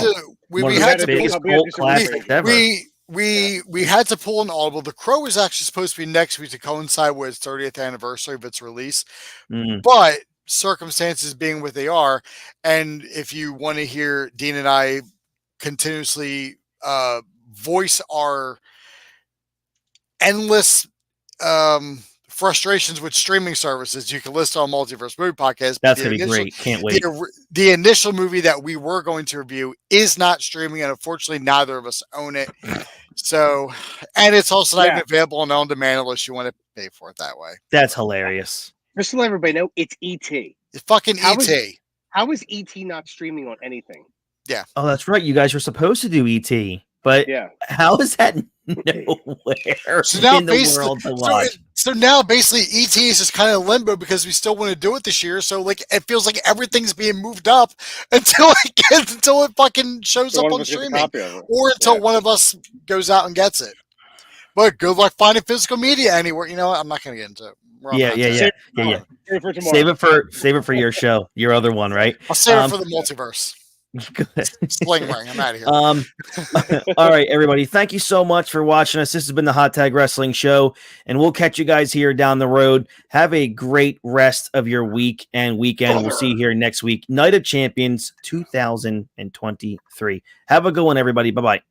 S5: to pull an audible. The Crow is actually supposed to be next week to coincide with its 30th anniversary of its release, but circumstances being what they are, and if you want to hear Dean and I continuously voice our endless frustrations with streaming services, you can listen on Multiverse Movie Podcast.
S3: That's going to be great. Can't wait.
S5: The initial movie that we were going to review is not streaming, and unfortunately, neither of us own it. So, and it's also not even available on demand unless you want to pay for it that way.
S3: That's hilarious.
S4: Just to let everybody know, it's E.T.
S5: It's fucking E.T.
S4: How is E.T. not streaming on anything?
S5: Yeah.
S3: Oh, that's right. You guys were supposed to do E.T., but how is that nowhere in the world to watch?
S5: So now basically ET is just kind of limbo because we still want to do it this year. So like it feels like everything's being moved up until it fucking shows up on streaming, or until one of us goes out and gets it. But good luck finding physical media anywhere. You know what? I'm not going to get into it.
S3: Yeah. Save it for your show, your other one, right?
S5: I'll save it for the multiverse. Sling ring. I'm out of here.
S3: All right, everybody. Thank you so much for watching us. This has been the Hot Tag Wrestling Show, and we'll catch you guys here down the road. Have a great rest of your week and weekend. We'll see you here next week. Night of Champions 2023. Have a good one, everybody. Bye-bye.